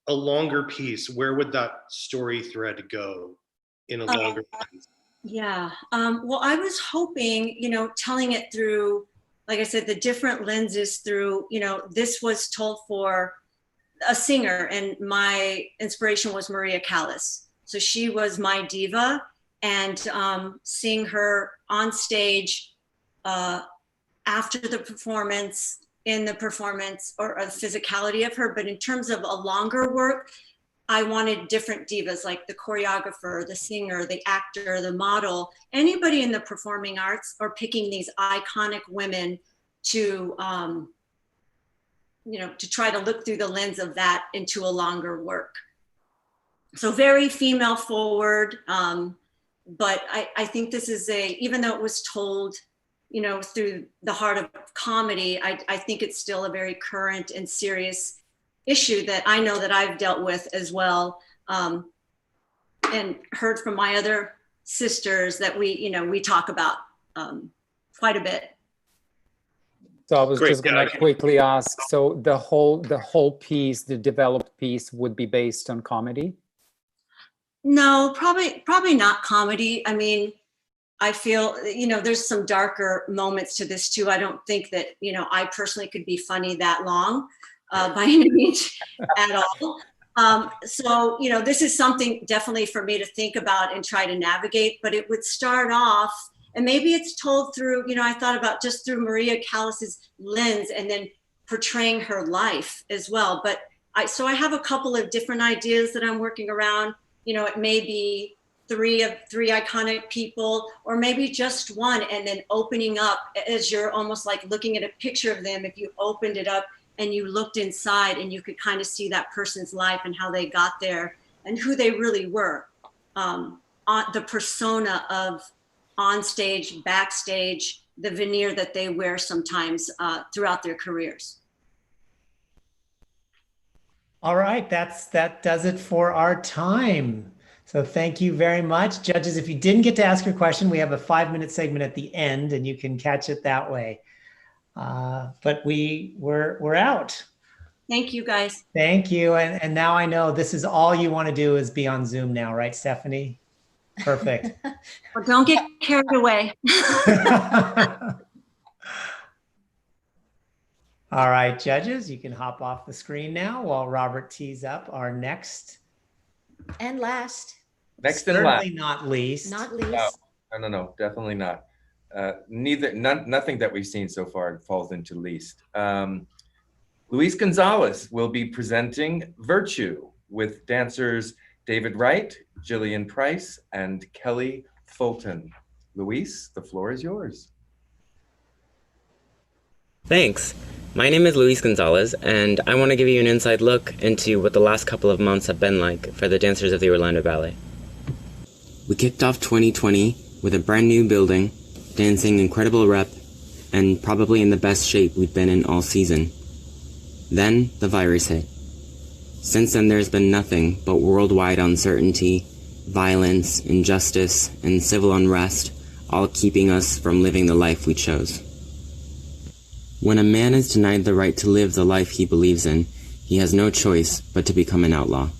a longer piece, where would that story thread go in a longer piece? Yeah. Well, I was hoping, you know, telling it through, like I said, the different lenses through, you know, this was told for a singer, and my inspiration was Maria Callas. So she was my diva, and seeing her on stage after the performance, in the performance, or the physicality of her. But in terms of a longer work, I wanted different divas, like the choreographer, the singer, the actor, the model, anybody in the performing arts, or picking these iconic women to, you know, to try to look through the lens of that into a longer work. So very female forward, but I think this is even though it was told, you know, through the heart of comedy, I think it's still a very current and serious issue that I know that I've dealt with as well, and heard from my other sisters that we talk about quite a bit. So I was Great. just going to quickly ask, so the whole piece, the developed piece, would be based on comedy? No, probably not comedy. I mean, I feel, you know, there's some darker moments to this too. I don't think that, you know, I personally could be funny that long by any means at all. So, you know, this is something definitely for me to think about and try to navigate, but it would start off, and maybe it's told through, you know, I thought about just through Maria Callas's lens, and then portraying her life as well. But so I have a couple of different ideas that I'm working around. You know, it may be three iconic people, or maybe just one, and then opening up as you're almost like looking at a picture of them. If you opened it up and you looked inside, and you could kind of see that person's life and how they got there and who they really were, on the persona of on stage, backstage, the veneer that they wear sometimes throughout their careers. All right, that does it for our time. So thank you very much. Judges, if you didn't get to ask your question, we have a 5-minute segment at the end, and you can catch it that way. But we're out. Thank you, guys. Thank you. And now I know this is all you want to do is be on Zoom now, right, Stephanie? Perfect. Well, don't get carried away. All right, judges, you can hop off the screen now while Robert tees up our next. And last. Next and Certainly last. not least. Not least. No, definitely not. Nothing that we've seen so far falls into least. Luis Gonzalez will be presenting Virtue with dancers David Wright, Jillian Price, and Kelly Fulton. Luis, the floor is yours. Thanks. My name is Luis Gonzalez, and I want to give you an inside look into what the last couple of months have been like for the dancers of the Orlando Ballet. We kicked off 2020 with a brand new building, dancing incredible rep, and probably in the best shape we'd been in all season. Then the virus hit. Since then there's been nothing but worldwide uncertainty, violence, injustice, and civil unrest, all keeping us from living the life we chose. When a man is denied the right to live the life he believes in, he has no choice but to become an outlaw.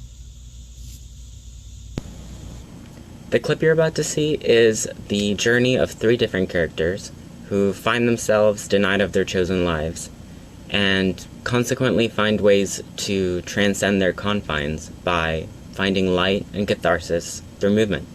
The clip you're about to see is the journey of 3 different characters who find themselves denied of their chosen lives and consequently find ways to transcend their confines by finding light and catharsis through movement.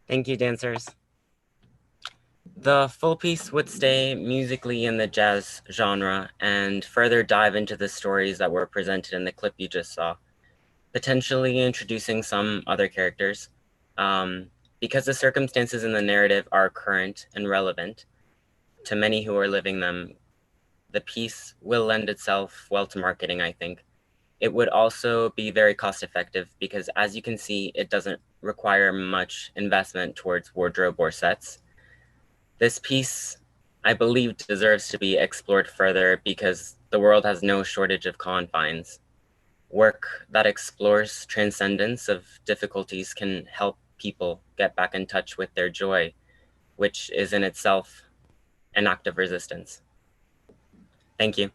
Thank you, dancers. The full piece would stay musically in the jazz genre and further dive into the stories that were presented in the clip you just saw, potentially introducing some other characters. Because the circumstances in the narrative are current and relevant to many who are living them, the piece will lend itself well to marketing, I think. It would also be very cost effective because, as you can see, it doesn't require much investment towards wardrobe or sets. This piece, I believe, deserves to be explored further because the world has no shortage of confines. Work that explores transcendence of difficulties can help people get back in touch with their joy, which is in itself an act of resistance. Thank you.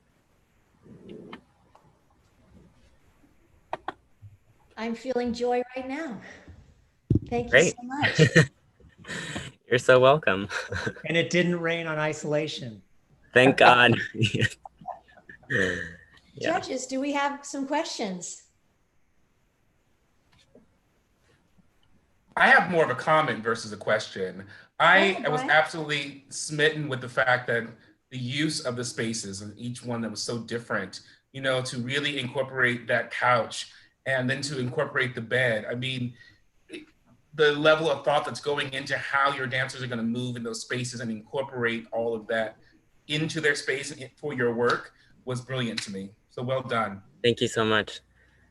I'm feeling joy right now. Thank you Great. so much. You're so welcome. And it didn't rain on isolation. Thank God. Judges, do we have some questions? I have more of a comment versus a question. I was absolutely smitten with the fact that the use of the spaces and each one that was so different, you know, to really incorporate that couch and then to incorporate the bed. I mean, the level of thought that's going into how your dancers are going to move in those spaces and incorporate all of that into their space for your work was brilliant to me. So well done. Thank you so much.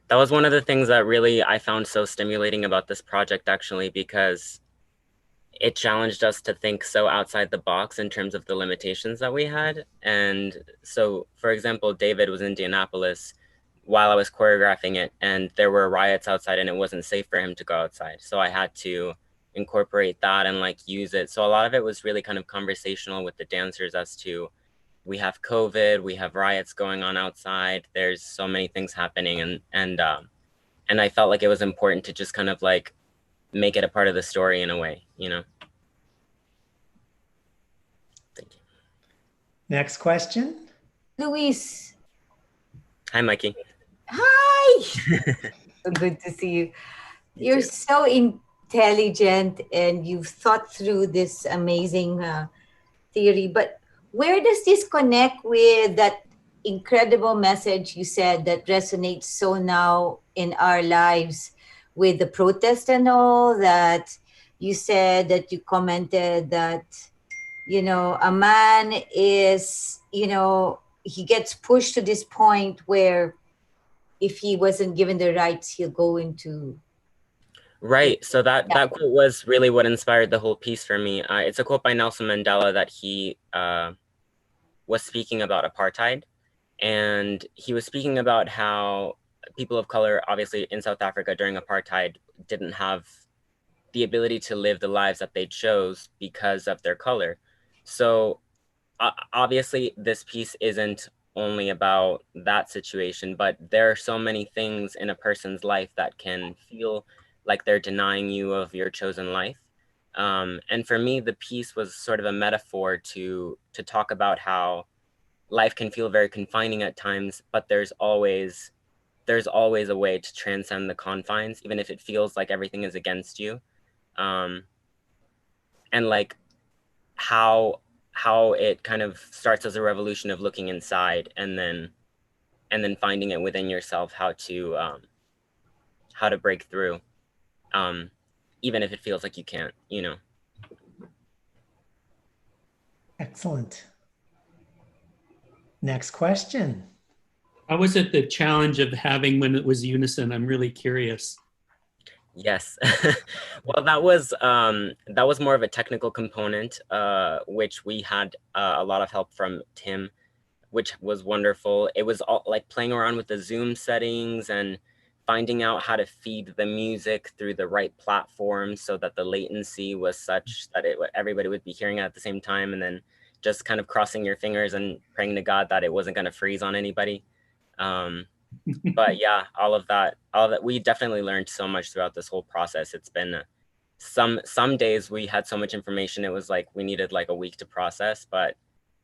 That was one of the things that really I found so stimulating about this project, actually, because it challenged us to think so outside the box in terms of the limitations that we had. And so, for example, David was in Indianapolis while I was choreographing it, and there were riots outside and it wasn't safe for him to go outside. So I had to incorporate that and like use it. So a lot of it was really kind of conversational with the dancers as to, we have COVID, we have riots going on outside, there's so many things happening, and I felt like it was important to just kind of like make it a part of the story in a way, you know. Thank you. Next question. Luis. Hi, Mikey. Hi. So good to see you. You're so intelligent and you've thought through this amazing theory, but where does this connect with that incredible message you said that resonates so now in our lives with the protest and all, that you said that you commented that, you know, a man is, you know, he gets pushed to this point where if he wasn't given the rights, he'll go into. Right. So that quote was really what inspired the whole piece for me. It's a quote by Nelson Mandela that he was speaking about apartheid. And he was speaking about how people of color, obviously in South Africa during apartheid, didn't have the ability to live the lives that they chose because of their color. So obviously this piece isn't only about that situation, but there are so many things in a person's life that can feel like they're denying you of your chosen life. And for me, the piece was sort of a metaphor to talk about how life can feel very confining at times, but there's always a way to transcend the confines, even if it feels like everything is against you. And like how it kind of starts as a revolution of looking inside and then finding it within yourself, how to break through, even if it feels like you can't, you know. Excellent. Next question. How was it the challenge of having when it was unison? I'm really curious. Yes. Well, that was more of a technical component, which we had a lot of help from Tim, which was wonderful. It was all like playing around with the Zoom settings and finding out how to feed the music through the right platform so that the latency was such that everybody would be hearing it at the same time, and then just kind of crossing your fingers and praying to God that it wasn't going to freeze on anybody. But yeah, all of that, we definitely learned so much throughout this whole process. It's been some days we had so much information, it was like we needed like a week to process, but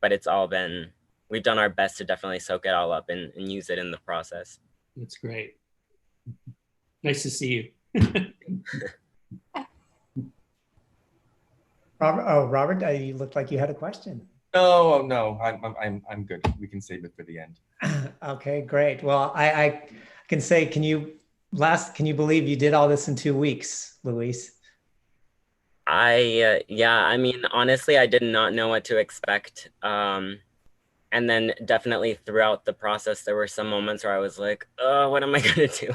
it's all been, we've done our best to definitely soak it all up and use it in the process. That's great. Nice to see you. Robert, you looked like you had a question. No, I'm good. We can save it for the end. Okay, great. Well, I can say, can you believe you did all this in 2 weeks, Luis? Yeah, I mean, honestly, I did not know what to expect. And then definitely throughout the process, there were some moments where I was like, oh, what am I gonna do?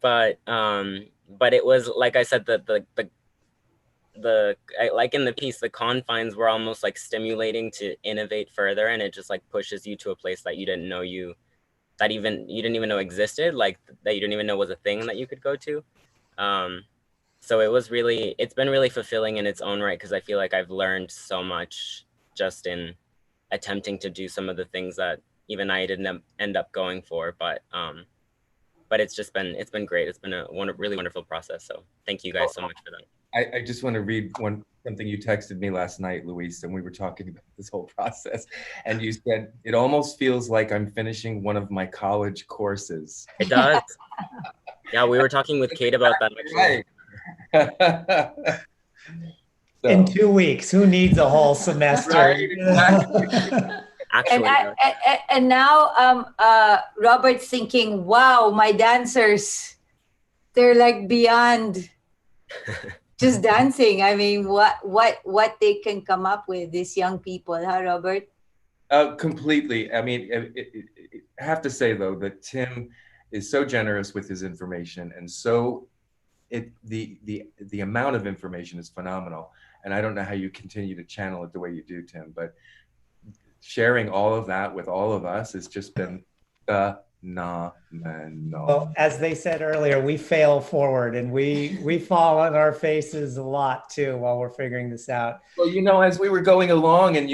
But it was, like I said, like in the piece, the confines were almost like stimulating to innovate further, and it just like pushes you to a place that you didn't even know existed, like that you didn't even know was a thing that you could go to. So it's been really fulfilling in its own right, because I feel like I've learned so much just in attempting to do some of the things that even I didn't end up going for, but it's been great. It's been a really wonderful process. So thank you guys so much for that. I just want to read something you texted me last night, Luis, and we were talking about this whole process. And you said, it almost feels like I'm finishing one of my college courses. It does. Yeah, we were talking with Kate about that actually. In 2 weeks, who needs a whole semester? Right, exactly. Actually, and now Robert's thinking, wow, my dancers, they're like beyond just dancing. I mean, what they can come up with, these young people, huh, Robert? Completely. I mean, I have to say though that Tim is so generous with his information, and so the amount of information is phenomenal. And I don't know how you continue to channel it the way you do, Tim, but sharing all of that with all of us has just been phenomenal. Well, as they said earlier, we fail forward, and we fall on our faces a lot too while we're figuring this out. Well, you know, as we were going along, and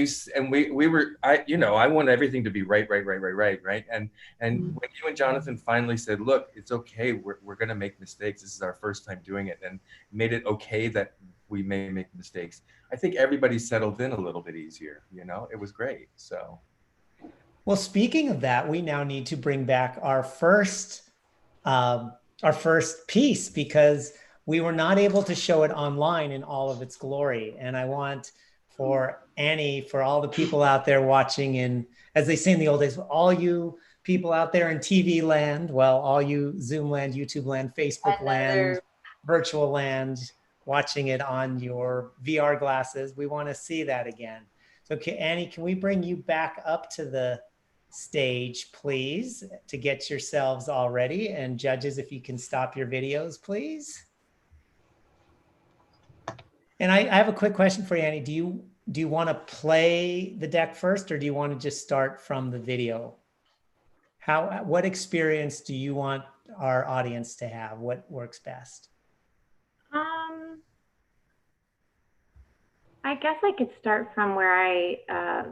I want everything to be right. And when you and Jonathan finally said, "Look, it's okay. We're going to make mistakes. This is our first time doing it," and made it okay that we may make mistakes, I think everybody settled in a little bit easier. You know, it was great. So. Well, speaking of that, we now need to bring back our first piece, because we were not able to show it online in all of its glory. And I want for Annie, for all the people out there watching in, as they say in the old days, all you people out there in TV land, well, all you Zoom land, YouTube land, Facebook land, virtual land, watching it on your VR glasses, we want to see that again. So Annie, can we bring you back up to the stage, please, to get yourselves all ready? And judges, if you can stop your videos, please. And I have a quick question for you, Annie. Do you want to play the deck first, or do you want to just start from the video? What experience do you want our audience to have? What works best? I guess I could start from where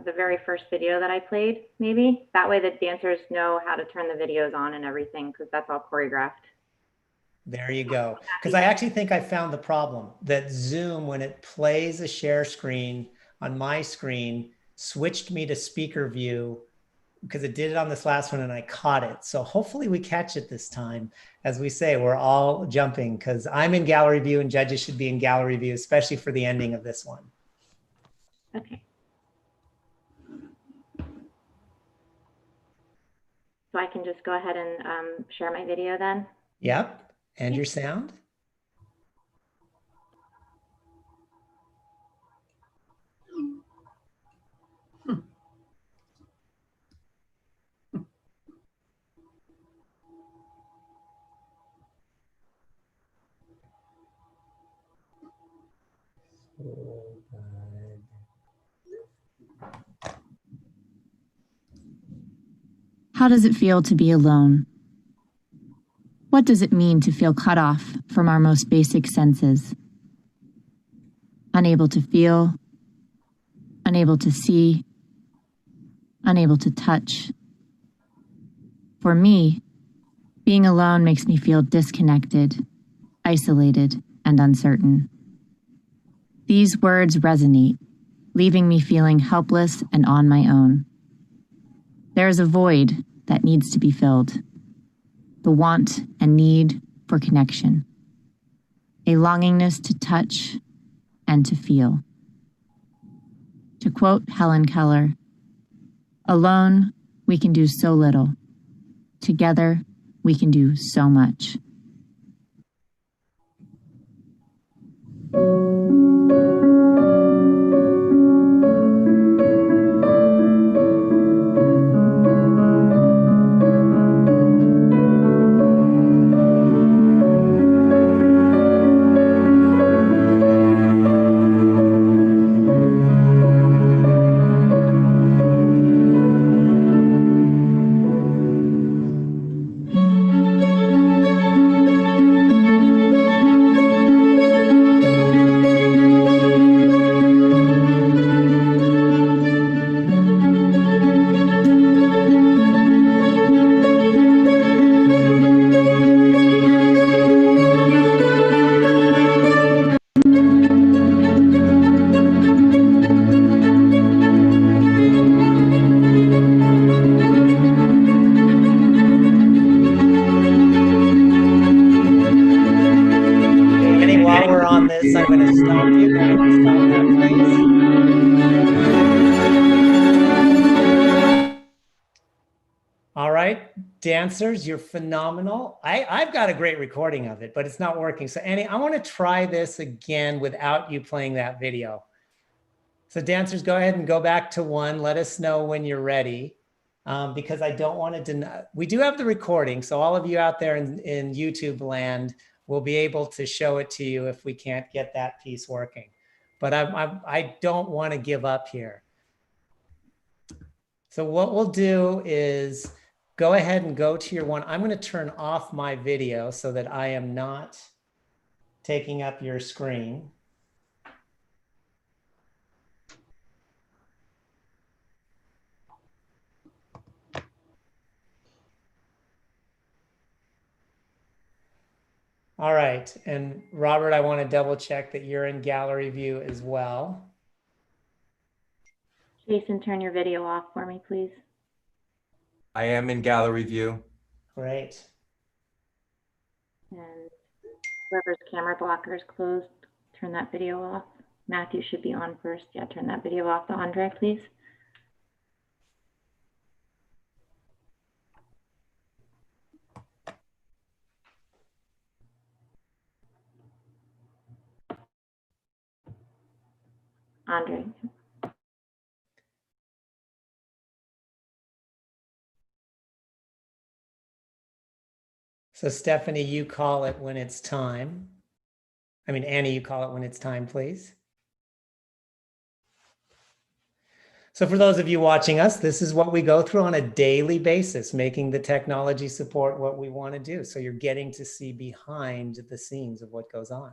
the very first video that I played, maybe. That way the dancers know how to turn the videos on and everything, because that's all choreographed. There you go. Because I actually think I found the problem, that Zoom, when it plays a share screen on my screen, switched me to speaker view, because it did it on this last one and I caught it. So hopefully we catch it this time. As we say, we're all jumping, because I'm in gallery view and judges should be in gallery view, especially for the ending of this one. Okay. So I can just go ahead and share my video then? Yep. And your sound? How does it feel to be alone? What does it mean to feel cut off from our most basic senses? Unable to feel, unable to see, unable to touch. For me, being alone makes me feel disconnected, isolated, and uncertain. These words resonate, leaving me feeling helpless and on my own. There is a void that needs to be filled. The want and need for connection. A longingness to touch and to feel. To quote Helen Keller, "Alone, we can do so little. Together, we can do so much." dancers, you're phenomenal. I've got a great recording of it, but it's not working. So Annie, I want to try this again without you playing that video. So dancers, go ahead and go back to 1. Let us know when you're ready, because I don't want to deny. We do have the recording, so all of you out there in YouTube land will be able to show it to you if we can't get that piece working. But I don't want to give up here. So what we'll do is go ahead and go to your 1. I'm going to turn off my video so that I am not taking up your screen. All right, and Robert, I want to double check that you're in gallery view as well. Jason, turn your video off for me, please. I am in gallery view. Great. And whoever's camera blocker is closed, turn that video off. Matthew should be on first. Yeah, turn that video off to Andre, please. Andre. So Stephanie, you call it when it's time. I mean, Annie, you call it when it's time, please. So for those of you watching us, this is what we go through on a daily basis, making the technology support what we want to do. So you're getting to see behind the scenes of what goes on.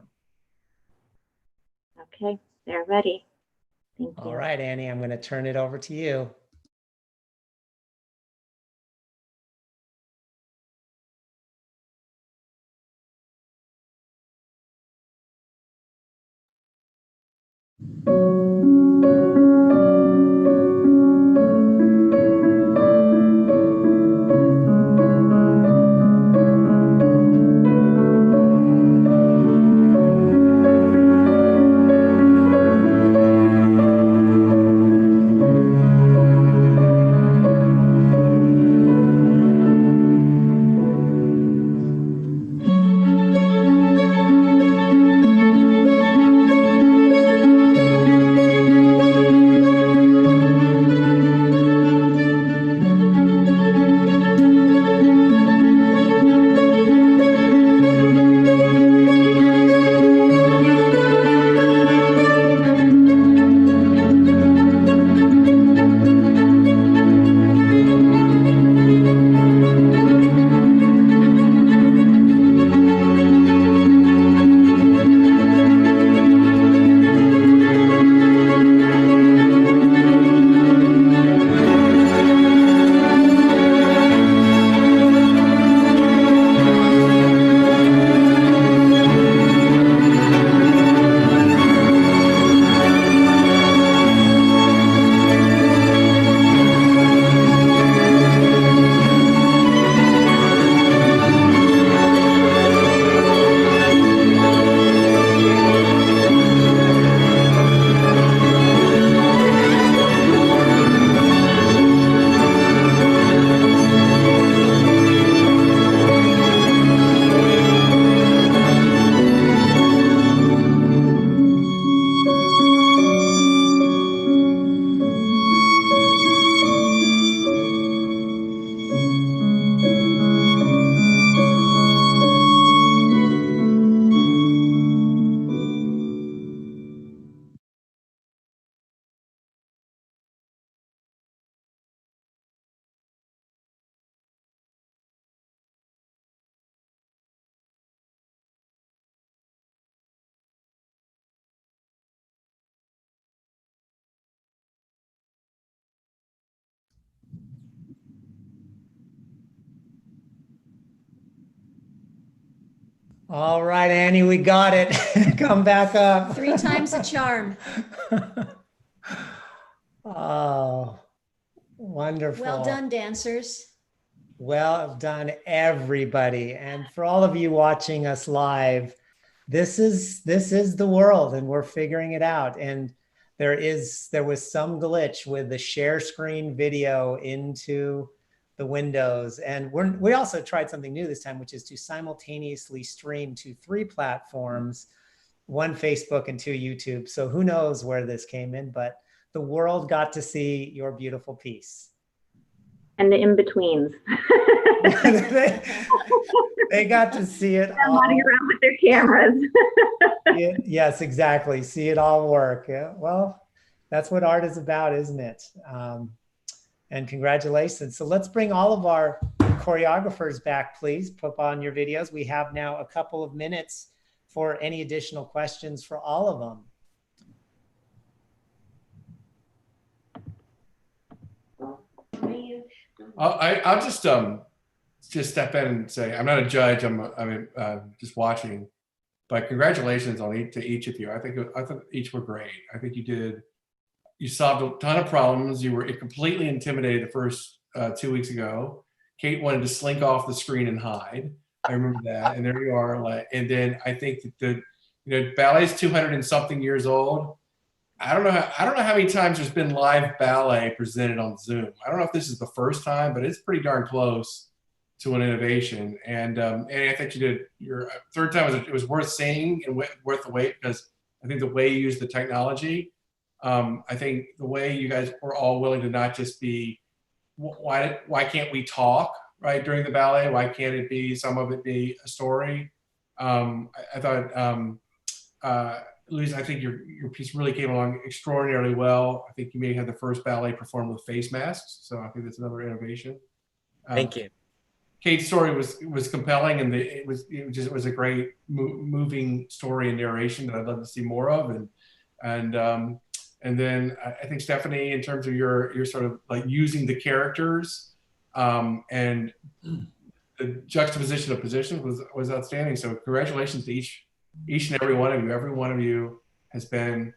Okay, they're ready. Thank you. All right, Annie, I'm going to turn it over to you. All right, Annie, we got it. Come back up. 3 times the charm. Oh, wonderful. Well done, dancers. Well done, everybody. And for all of you watching us live, this is the world and we're figuring it out. And there was some glitch with the share screen video into the windows. And we also tried something new this time, which is to simultaneously stream to 3 platforms, 1 Facebook and 2 YouTube. So who knows where this came in, but the world got to see your beautiful piece. And the in-betweens. They got to see it all. Running around with their cameras. Yes, exactly. See it all work. Yeah, well, that's what art is about, isn't it? And congratulations. So let's bring all of our choreographers back, please. Put on your videos. We have now a couple of minutes for any additional questions for all of them. I'll just step in and say, I'm not a judge. I'm just watching, but congratulations to each of you. I think each were great. I think you solved a ton of problems. You were completely intimidated the first 2 weeks ago. Kate wanted to slink off the screen and hide. I remember that, and there you are. And then I think that ballet's 200 and something years old. I don't know how many times there's been live ballet presented on Zoom. I don't know if this is the first time, but it's pretty darn close to an innovation. And I think you did your third time. It was worth seeing and worth the wait, because I think the way you use the technology, I think the way you guys were all willing to not just be, why can't we talk right during the ballet? Why can't it be, some of it be a story? I thought, Louise, I think your piece really came along extraordinarily well. I think you may have the first ballet performed with face masks, so I think that's another innovation. Thank you. Kate's story was compelling, and it was a great moving story and narration that I'd love to see more of. And then I think Stephanie, in terms of your sort of like using the characters and the juxtaposition of positions was outstanding. So congratulations to each and every one of you. Every one of you has been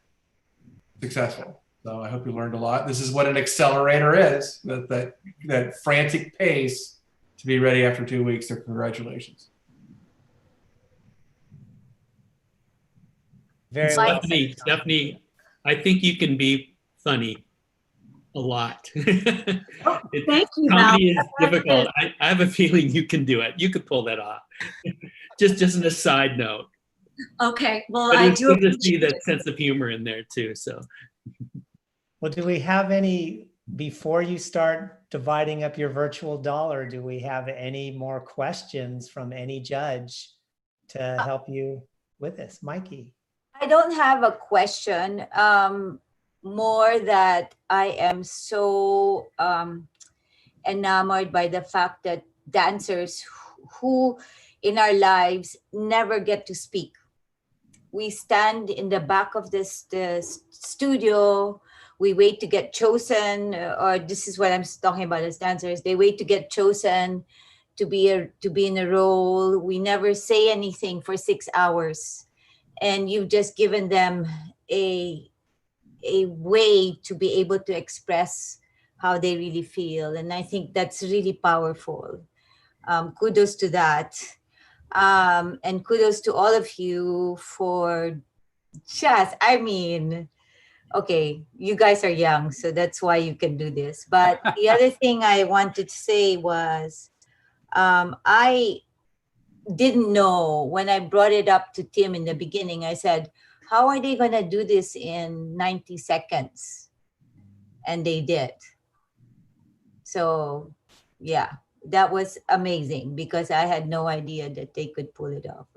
successful. So I hope you learned a lot. This is what an accelerator is, that frantic pace to be ready after 2 weeks. So congratulations. Very Stephanie, I think you can be funny a lot. Thank you. Comedy is difficult. I have a feeling you can do it. You could pull that off. just an aside note. Okay, well, But I it's do good to see that sense of humor in there too. So, well, do we have any, before you start dividing up your virtual dollar, do we have any more questions from any judge to help you with this? Mikey. I don't have a question, more that I am so enamored by the fact that dancers who in our lives never get to speak. We stand in the back of the studio, we wait to get chosen, or this is what I'm talking about as dancers, they wait to get chosen to be in a role. We never say anything for 6 hours. And you've just given them a way to be able to express how they really feel. And I think that's really powerful. Kudos to that. And kudos to all of you for just, okay, you guys are young, so that's why you can do this. But the other thing I wanted to say was, I didn't know when I brought it up to Tim in the beginning. I said, how are they going to do this in 90 seconds? And they did. So yeah, that was amazing because I had no idea that they could pull it off.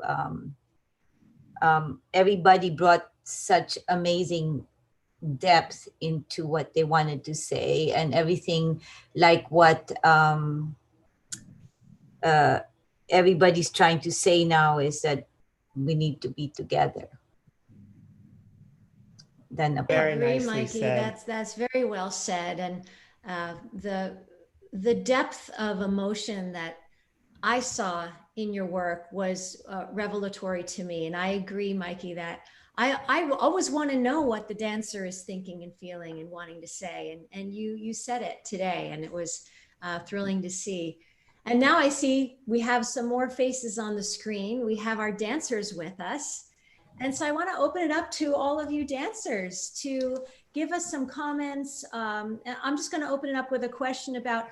Everybody brought such amazing depth into what they wanted to say, and everything like what everybody's trying to say now is that we need to be together. Then very agree, nicely Mikey. said. That's very well said, and the depth of emotion that I saw in your work was revelatory to me. And I agree, Mikey, that I always want to know what the dancer is thinking and feeling and wanting to say, and you said it today, and it was thrilling to see. And now I see we have some more faces on the screen. We have our dancers with us. And so I want to open it up to all of you dancers to give us some comments. And I'm just going to open it up with a question about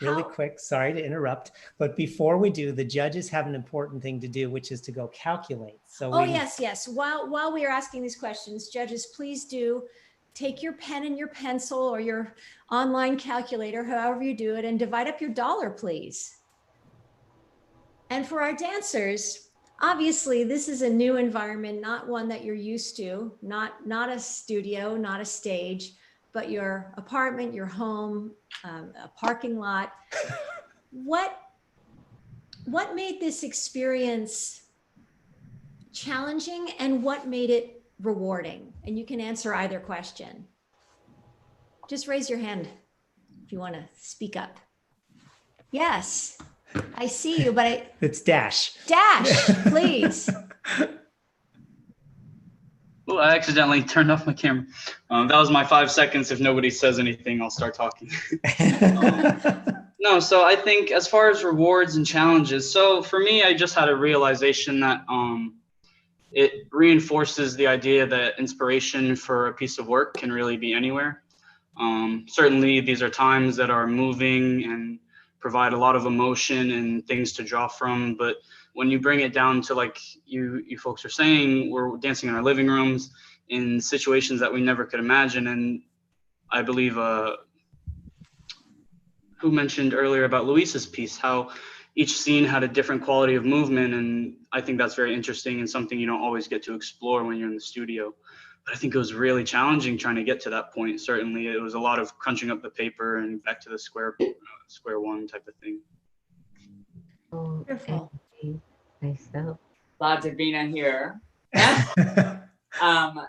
really quick. Sorry to interrupt, but before we do, the judges have an important thing to do, which is to go calculate. So yes. While we are asking these questions, judges, please do take your pen and your pencil or your online calculator, however you do it, and divide up your dollar, please. And for our dancers, obviously this is a new environment, not one that you're used to, not a studio, not a stage, but your apartment, your home, a parking lot. What made this experience challenging and what made it rewarding? And you can answer either question. Just raise your hand if you want to speak up. Yes, I see you, but it's Dash. Dash, please. Oh, I accidentally turned off my camera. That was my 5 seconds. If nobody says anything, I'll start talking. No, so I think as far as rewards and challenges, so for me, I just had a realization that it reinforces the idea that inspiration for a piece of work can really be anywhere. Certainly, these are times that are moving and provide a lot of emotion and things to draw from. But when you bring it down to, like you folks are saying, we're dancing in our living rooms in situations that we never could imagine. And I believe who mentioned earlier about Luis's piece, how each scene had a different quality of movement. And I think that's very interesting and something you don't always get to explore when you're in the studio. But I think it was really challenging trying to get to that point. Certainly, it was a lot of crunching up the paper and back to the square one type of thing. Wonderful. Myself. Divina here.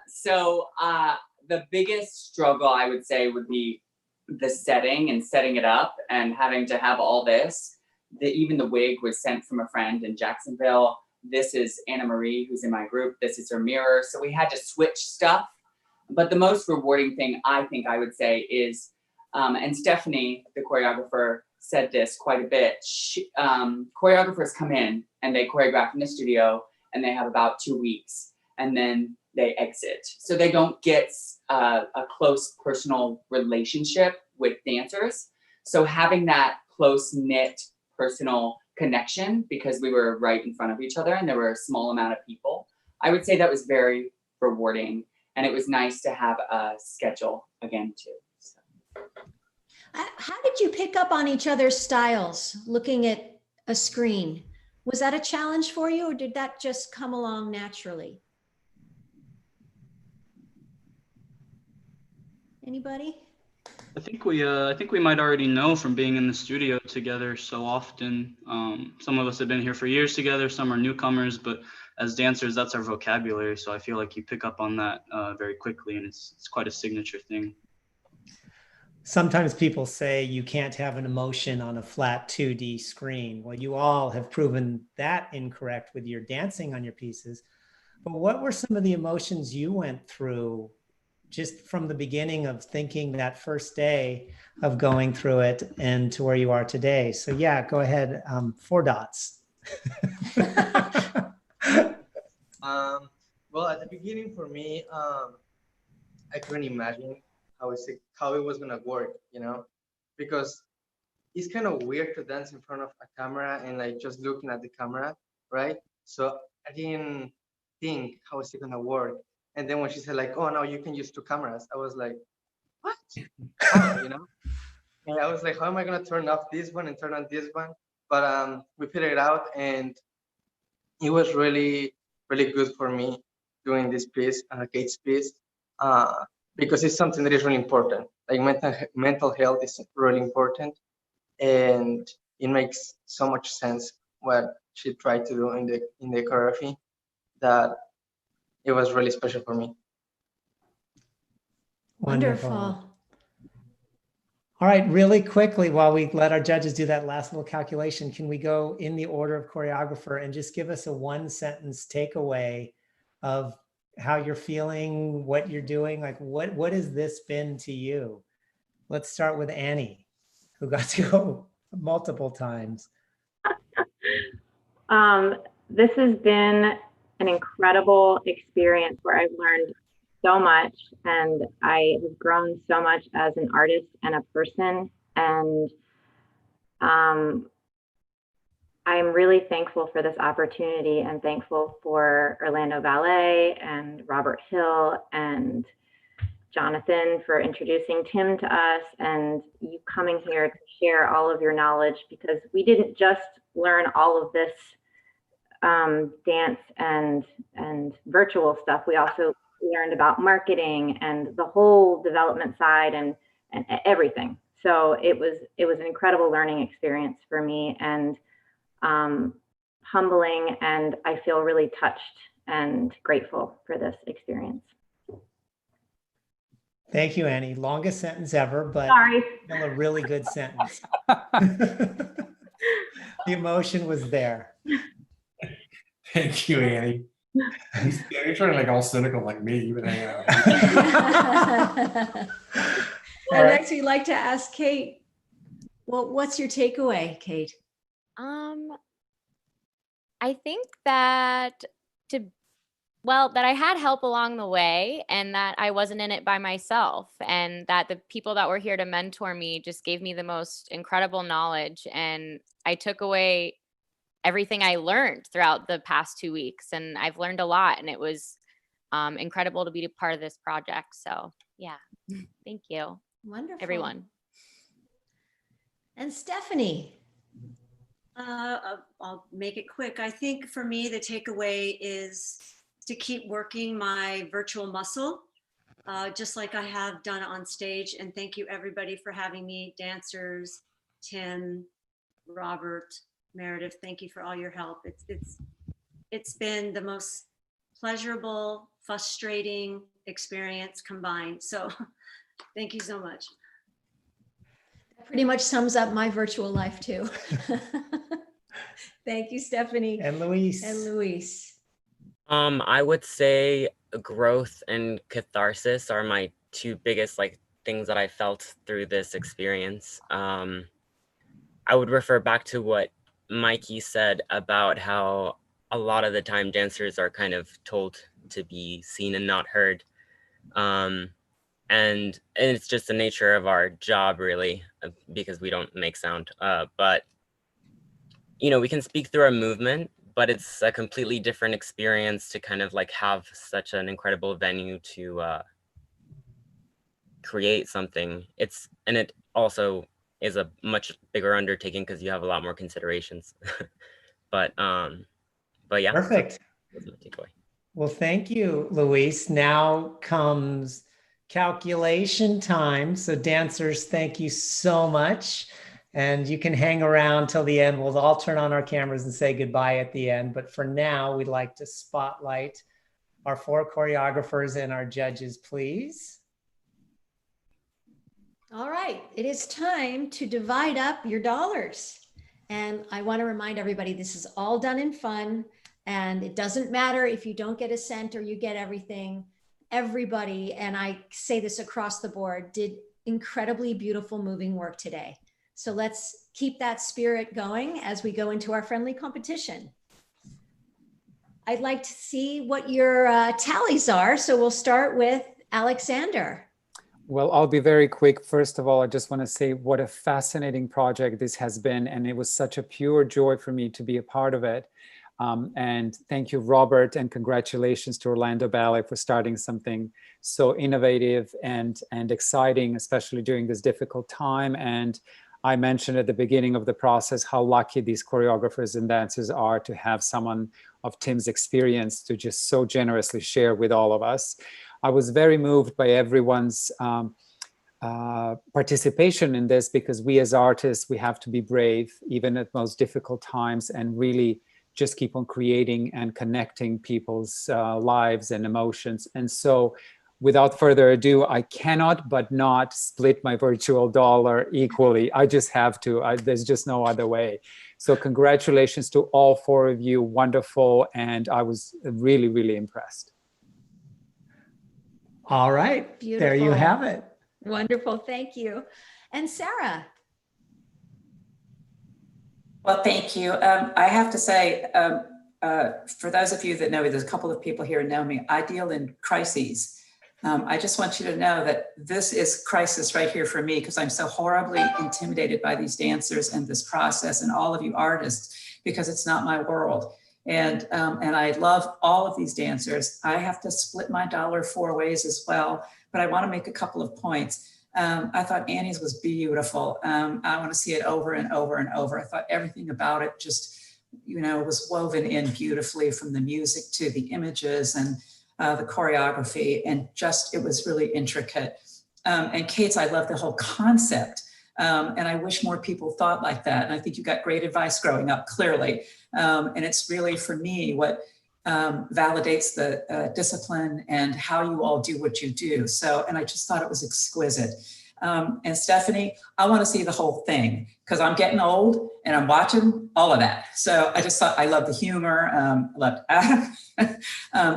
So the biggest struggle, I would say, would be the setting and setting it up and having to have all this. Even the wig was sent from a friend in Jacksonville. This is Anna Marie, who's in my group. This is her mirror. So we had to switch stuff. But the most rewarding thing I think I would say is, and Stephanie, the choreographer, said this quite a bit. Choreographers come in and they choreograph in the studio and they have about 2 weeks and then they exit. So they don't get a close personal relationship with dancers. So having that close-knit personal connection, because we were right in front of each other and there were a small amount of people, I would say that was very rewarding. And it was nice to have a schedule again too. So. How did you pick up on each other's styles looking at a screen? Was that a challenge for you or did that just come along naturally? Anybody? I think we might already know from being in the studio together so often. Some of us have been here for years together, some are newcomers, but as dancers, that's our vocabulary. So I feel like you pick up on that very quickly, and it's quite a signature thing. Sometimes people say you can't have an emotion on a flat 2D screen. Well, you all have proven that incorrect with your dancing on your pieces. But what were some of the emotions you went through just from the beginning of thinking that first day of going through it and to where you are today? So yeah, go ahead, 4 dots. Well, at the beginning for me, I couldn't imagine how it was gonna work, you know, because it's kind of weird to dance in front of a camera and like just looking at the camera, right? So I didn't think how is it gonna work. And then when she said like, oh no, you can use 2 cameras, I was like, what? How, you know? And I was like, how am I gonna turn off this one and turn on this one? But we figured it out, and it was really, really good for me doing this piece, Kate's piece, because it's something that is really important. Like mental health is really important, and it makes so much sense what she tried to do in the choreography that it was really special for me. Wonderful. All right, really quickly, while we let our judges do that last little calculation, can we go in the order of choreographer and just give us a 1-sentence takeaway of how you're feeling, what you're doing? Like, what has this been to you? Let's start with Annie, who got to go multiple times. This has been an incredible experience where I've learned so much, and I have grown so much as an artist and a person. And I'm really thankful for this opportunity and thankful for Orlando Ballet and Robert Hill and Jonathan for introducing Tim to us, and you coming here to share all of your knowledge, because we didn't just learn all of this dance and virtual stuff. We also learned about marketing and the whole development side and everything. So it was an incredible learning experience for me, and humbling, and I feel really touched and grateful for this experience. Thank you, Annie. Longest sentence ever, but Sorry. still a really good sentence. The emotion was there. Thank you, Annie. You're trying to like all cynical like me. You've been hanging out. And next we'd like to ask Kate, well, what's your takeaway, Kate? I think that that I had help along the way, and that I wasn't in it by myself, and that the people that were here to mentor me just gave me the most incredible knowledge, and I took away everything I learned throughout the past 2 weeks, and I've learned a lot, and it was incredible to be a part of this project. So yeah, thank you. Wonderful. Everyone. And Stephanie. I'll make it quick. I think for me, the takeaway is to keep working my virtual muscle, just like I have done on stage. And thank you everybody for having me, dancers, Tim, Robert, Meredith. Thank you for all your help. It's been the most pleasurable, frustrating experience combined. So thank you so much. That pretty much sums up my virtual life too. Thank you, Stephanie. And Luis. And Luis. I would say growth and catharsis are my two biggest things that I felt through this experience. I would refer back to what Mikey said about how a lot of the time dancers are kind of told to be seen and not heard. And it's just the nature of our job, really, because we don't make sound. But, we can speak through our movement, but it's a completely different experience to kind of have such an incredible venue to create something. And it also is a much bigger undertaking because you have a lot more considerations. but yeah. Perfect. That's my takeaway. Well, thank you, Luis. Now comes calculation time. So dancers, thank you so much. And you can hang around till the end. We'll all turn on our cameras and say goodbye at the end. But for now, we'd like to spotlight our 4 choreographers and our judges, please. All right, it is time to divide up your dollars. And I want to remind everybody, this is all done in fun. And it doesn't matter if you don't get a cent or you get everything. Everybody, and I say this across the board, did incredibly beautiful moving work today. So let's keep that spirit going as we go into our friendly competition. I'd like to see what your tallies are. So we'll start with Alexander. Well, I'll be very quick. First of all, I just want to say what a fascinating project this has been. And it was such a pure joy for me to be a part of it. And thank you, Robert, and congratulations to Orlando Ballet for starting something so innovative and exciting, especially during this difficult time. And I mentioned at the beginning of the process how lucky these choreographers and dancers are to have someone of Tim's experience to just so generously share with all of us. I was very moved by everyone's participation in this, because we as artists, we have to be brave, even at most difficult times, and really just keep on creating and connecting people's lives and emotions. And so without further ado, I cannot but not split my virtual dollar equally. I just have to. There's just no other way. So congratulations to all 4 of you. Wonderful. And I was really, really impressed. All right. Beautiful. There you have it. Wonderful. Thank you. And Sarah. Well, thank you. I have to say, for those of you that know me, there's a couple of people here who know me, I deal in crises. I just want you to know that this is crisis right here for me because I'm so horribly intimidated by these dancers and this process and all of you artists because it's not my world. And I love all of these dancers. I have to split my dollar 4 ways as well, but I want to make a couple of points. I thought Annie's was beautiful. I want to see it over and over and over. I thought everything about it just, was woven in beautifully from the music to the images and the choreography, and just, it was really intricate. And Kate's, I love the whole concept. And I wish more people thought like that. And I think you got great advice growing up, clearly. And it's really, for me, what validates the discipline and how you all do what you do. So, and I just thought it was exquisite. And Stephanie, I want to see the whole thing because I'm getting old and I'm watching all of that. So I just thought, I love the humor, I loved Adam.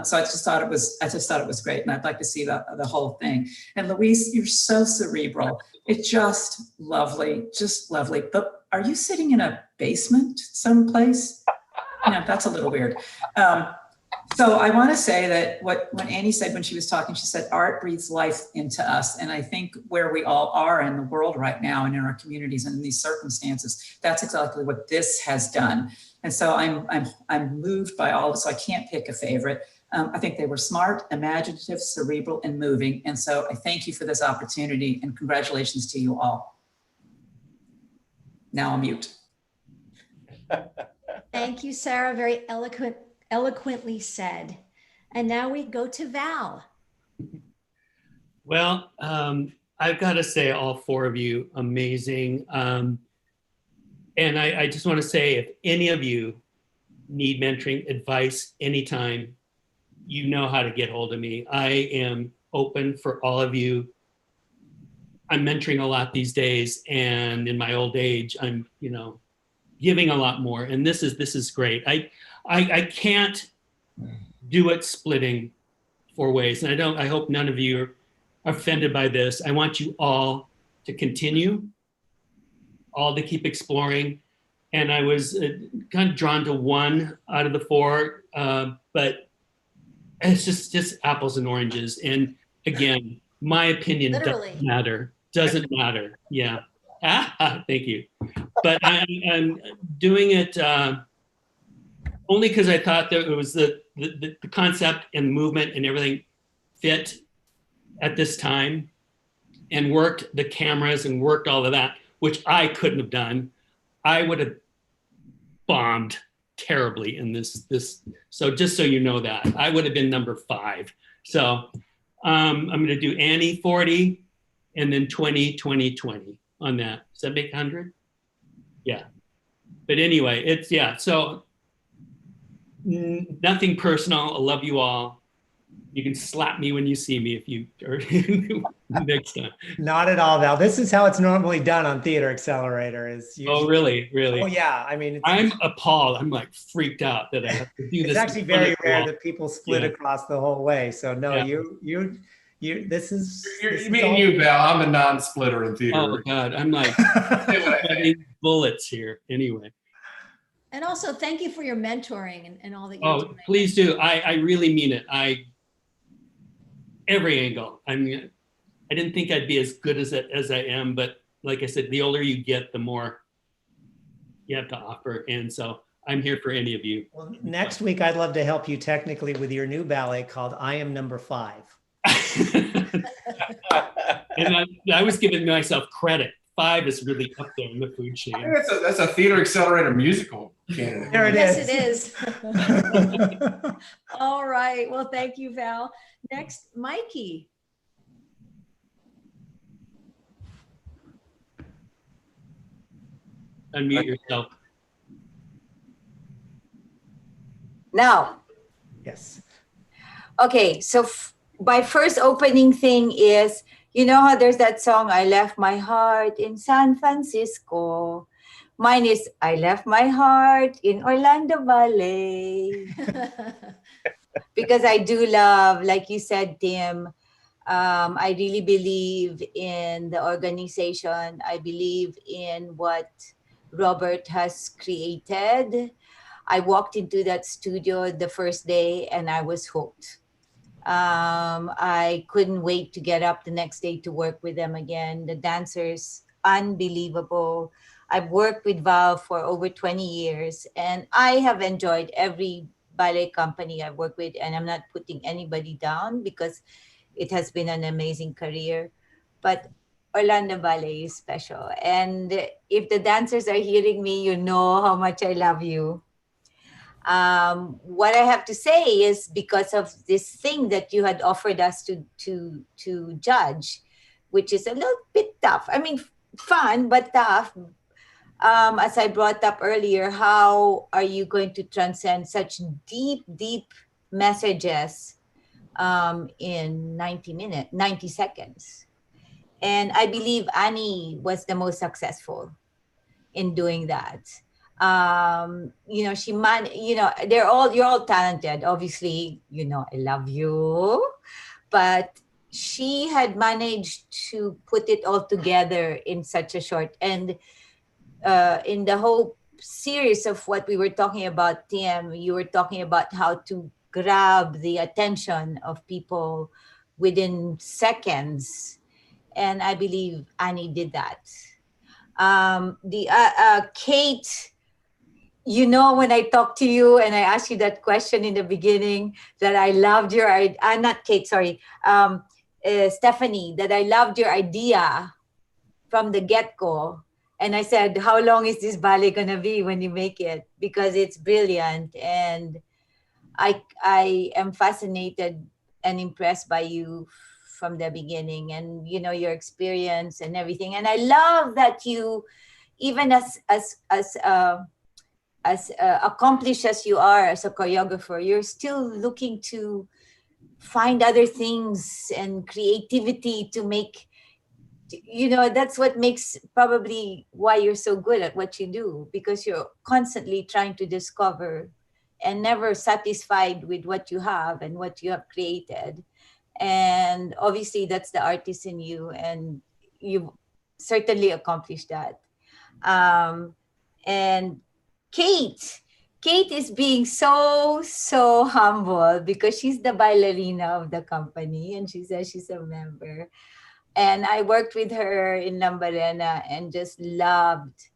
So I just thought it was great. And I'd like to see the whole thing. And Luis, you're so cerebral. It's just lovely, just lovely. But are you sitting in a basement someplace? No, that's a little weird. So I want to say that when Annie said when she was talking, she said, art breathes life into us. And I think where we all are in the world right now and in our communities and in these circumstances, that's exactly what this has done. And so I'm moved by all of it. So I can't pick a favorite. I think they were smart, imaginative, cerebral, and moving. And so I thank you for this opportunity and congratulations to you all. Now I'll mute. Thank you, Sarah. Very eloquently said. And now we go to Val. Well, I've got to say all 4 of you, amazing. And I just want to say, if any of you need mentoring advice anytime, you know how to get hold of me. I am open for all of you. I'm mentoring a lot these days, and in my old age, I'm, giving a lot more. And this is great. I can't do it splitting 4 ways. And I hope none of you are offended by this. I want you all to continue, all to keep exploring. And I was kind of drawn to 1 out of the 4, but it's just apples and oranges. And again, my opinion doesn't matter. Doesn't matter. Yeah. Thank you. But I'm doing it only because I thought that it was the concept and movement and everything fit at this time, and worked the cameras and worked all of that, which I couldn't have done. I would have bombed terribly in this. So just so you know that, I would have been number 5. So I'm going to do Annie 40 and then 20, 20, 20 on that. Does that make 100? Yeah. But anyway, it's, yeah. So nothing personal. I love you all. You can slap me when you see me if you or next time. Not at all, Val. This is how it's normally done on Theater Accelerator. Is usually, oh, really? Really? Oh, yeah. I mean, I'm appalled. I'm like freaked out that I have to do this. It's actually very rare that people split across the whole way. So no, you. This is. Me and you, Val. I'm a non-splitter in theater. Oh God, I'm like bullets here. Anyway. And also, thank you for your mentoring and all that you're doing. Oh, please do. I really mean it. Every angle. I mean, I didn't think I'd be as good as I am, but like I said, the older you get, the more you have to offer. And so I'm here for any of you. Well, next week, I'd love to help you technically with your new ballet called I Am Number 5. And I was giving myself credit. 5 is really up there in the food chain. I think that's a Theater Accelerator musical candidate. There it is. is. Yes, it is. All right. Well, thank you, Val. Next, Mikey. Unmute yourself. Now. Yes. Okay, so my first opening thing is, you know how there's that song, I left my heart in San Francisco. Mine is, I left my heart in Orlando Ballet. Because I do love, like you said, Tim, I really believe in the organization. I believe in what Robert has created. I walked into that studio the first day and I was hooked. I couldn't wait to get up the next day to work with them again. The dancers, unbelievable. I've worked with Val for over 20 years and I have enjoyed every ballet company I've worked with, and I'm not putting anybody down because it has been an amazing career. But Orlando Ballet is special. And if the dancers are hearing me, you know how much I love you. What I have to say is because of this thing that you had offered us to judge, which is a little bit tough. I mean, fun, but tough. As I brought up earlier, how are you going to transcend such deep, deep messages in 90 seconds? And I believe Annie was the most successful in doing that. You know, you're all talented. Obviously, you know, I love you, but she had managed to put it all together in such a short, and in the whole series of what we were talking about, TM, you were talking about how to grab the attention of people within seconds. And I believe Annie did that. Kate, you know, when I talked to you and I asked you that question in the beginning, that I loved your, not Kate, sorry, Stephanie, that I loved your idea from the get-go. And I said, how long is this ballet gonna be when you make it? Because it's brilliant. And I am fascinated and impressed by you from the beginning, and you know, your experience and everything. And I love that you, even as accomplished as you are as a choreographer, you're still looking to find other things and creativity to make, you know, that's what makes probably why you're so good at what you do, because you're constantly trying to discover and never satisfied with what you have and what you have created. And obviously that's the artist in you, and you've certainly accomplished that. And Kate is being so humble because she's the ballerina of the company and she says she's a member. And I worked with her in Lambarena and just loved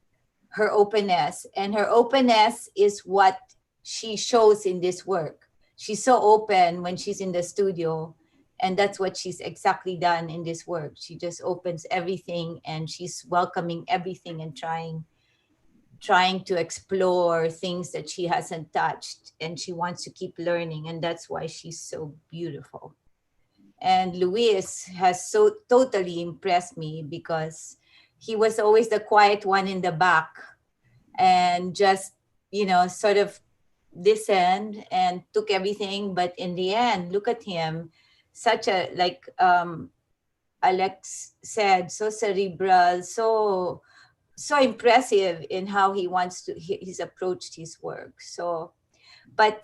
her openness. And her openness is what she shows in this work. She's so open when she's in the studio. And that's what she's exactly done in this work. She just opens everything and she's welcoming everything and trying to explore things that she hasn't touched. And she wants to keep learning. And that's why she's so beautiful. And Luis has so totally impressed me because he was always the quiet one in the back and just, you know, sort of listened and took everything. But in the end, look at him, such a, like Alex said, so cerebral, so impressive in how he wants to, he's approached his work. So, but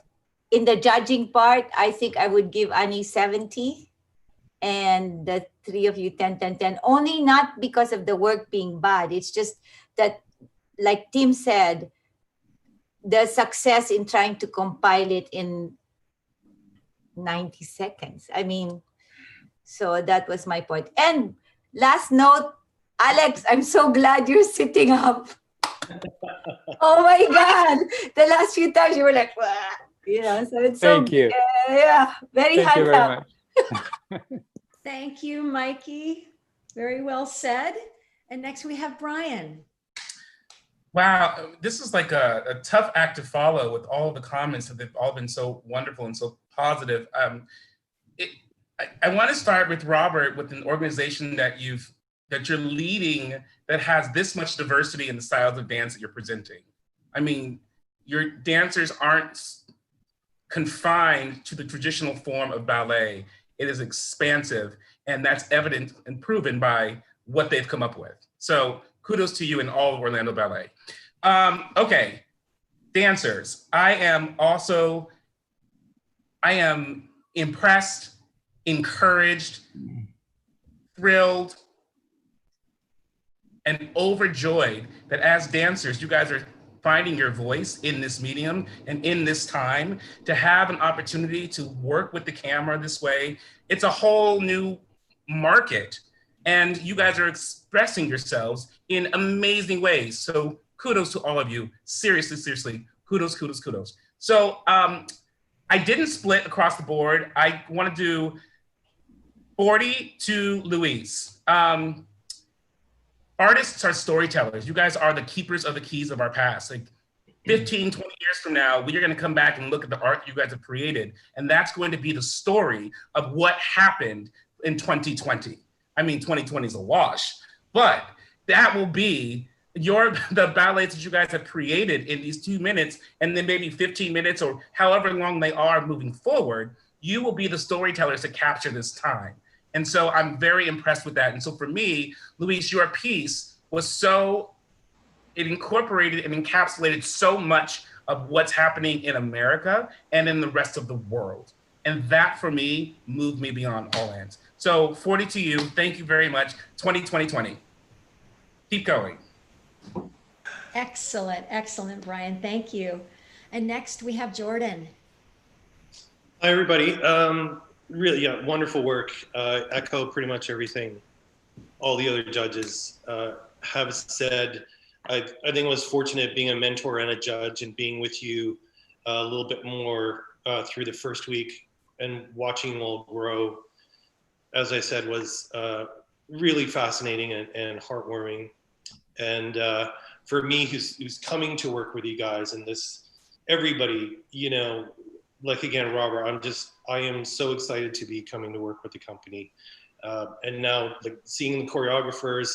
in the judging part, I think I would give Annie 70. And the three of you 10, 10, 10, only not because of the work being bad. It's just that, like Tim said, the success in trying to compile it in 90 seconds. I mean, so that was my point. And last note, Alex, I'm so glad you're sitting up. Oh my God. The last few times you were like, wah, you know, so it's Thank you. Yeah, very Thank you very much. Thank you, Mikey. Very well said. And next we have Brian. Wow, this is like a tough act to follow with all the comments that they've all been so wonderful and so positive. I want to start with Robert, with an organization that you're leading that has this much diversity in the styles of dance that you're presenting. I mean, your dancers aren't confined to the traditional form of ballet. It is expansive, and that's evident and proven by what they've come up with. So kudos to you and all of Orlando Ballet. Okay, dancers. I am impressed, encouraged, thrilled, and overjoyed that as dancers, you guys are finding your voice in this medium and in this time, to have an opportunity to work with the camera this way. It's a whole new market, and you guys are expressing yourselves in amazing ways. So kudos to all of you. Seriously, seriously, kudos, kudos, kudos. So I didn't split across the board. I want to do 40 to Luis. Artists are storytellers. You guys are the keepers of the keys of our past. Like 15, 20 years from now, we are going to come back and look at the art you guys have created. And that's going to be the story of what happened in 2020. I mean, 2020 is a wash, but that will be the ballets that you guys have created in these 2 minutes, and then maybe 15 minutes or however long they are moving forward. You will be the storytellers to capture this time. And so I'm very impressed with that. And so for me, Luis, your piece was it incorporated and encapsulated so much of what's happening in America and in the rest of the world. And that for me moved me beyond all ends. So 40 to you, thank you very much. 2020. Keep going. Excellent, excellent, Brian, thank you. And next we have Jordan. Hi, everybody. Really, yeah, wonderful work. Echo pretty much everything all the other judges have said. I think I was fortunate being a mentor and a judge and being with you a little bit more through the first week and watching you all grow, as I said, was really fascinating and heartwarming. And for me, who's coming to work with you guys and everybody, like again, Robert, I am so excited to be coming to work with the company. And now seeing the choreographers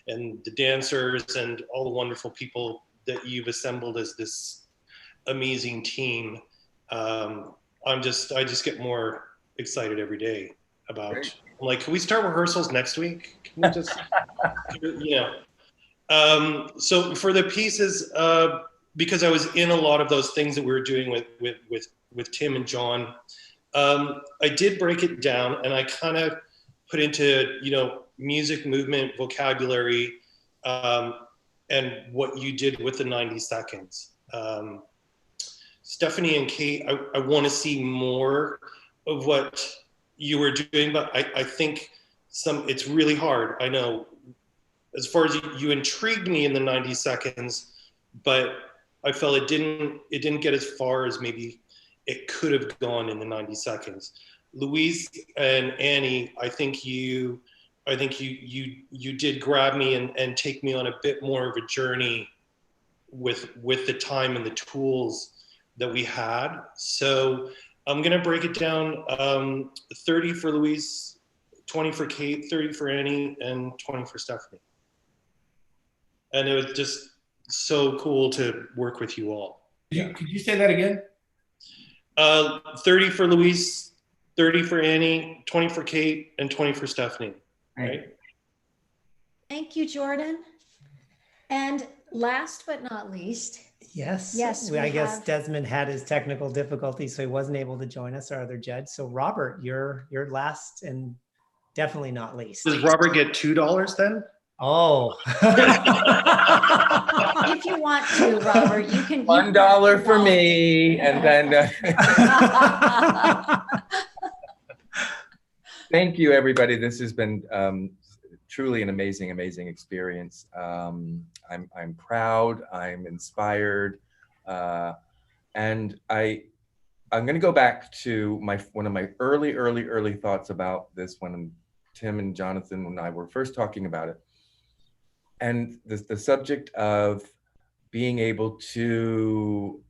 and the dancers and all the wonderful people that you've assembled as this amazing team. I just get more excited every day about, can we start rehearsals next week? Can we just, so for the pieces, because I was in a lot of those things that we were doing with Tim and John, I did break it down and I kind of put into, music, movement, vocabulary, and what you did with the 90 seconds. Stephanie and Kate, I want to see more of what you were doing, but I think it's really hard. I know, as far as you intrigued me in the 90 seconds, but I felt it didn't get as far as maybe it could have gone in the 90 seconds. Louise and Annie, I think you did grab me and take me on a bit more of a journey with the time and the tools that we had. So I'm gonna break it down, 30 for Louise, 20 for Kate, 30 for Annie, and 20 for Stephanie. And it was just so cool to work with you all. Could you say that again? 30 for Louise, 30 for Annie, 20 for Kate, and 20 for Stephanie. Right? Thank you, Jordan. And last but not least. Yes. Yes. I guess Desmond had his technical difficulties, so he wasn't able to join us, our other judge. So Robert, you're last and definitely not least. Does Robert get $2 then? Oh. If you want to, Robert, you can. $1 for me, and then. Thank you, everybody. This has been truly an amazing, amazing experience. I'm proud. I'm inspired, and I'm going to go back to one of my early thoughts about this when Tim and Jonathan and I were first talking about it. And the subject of being able to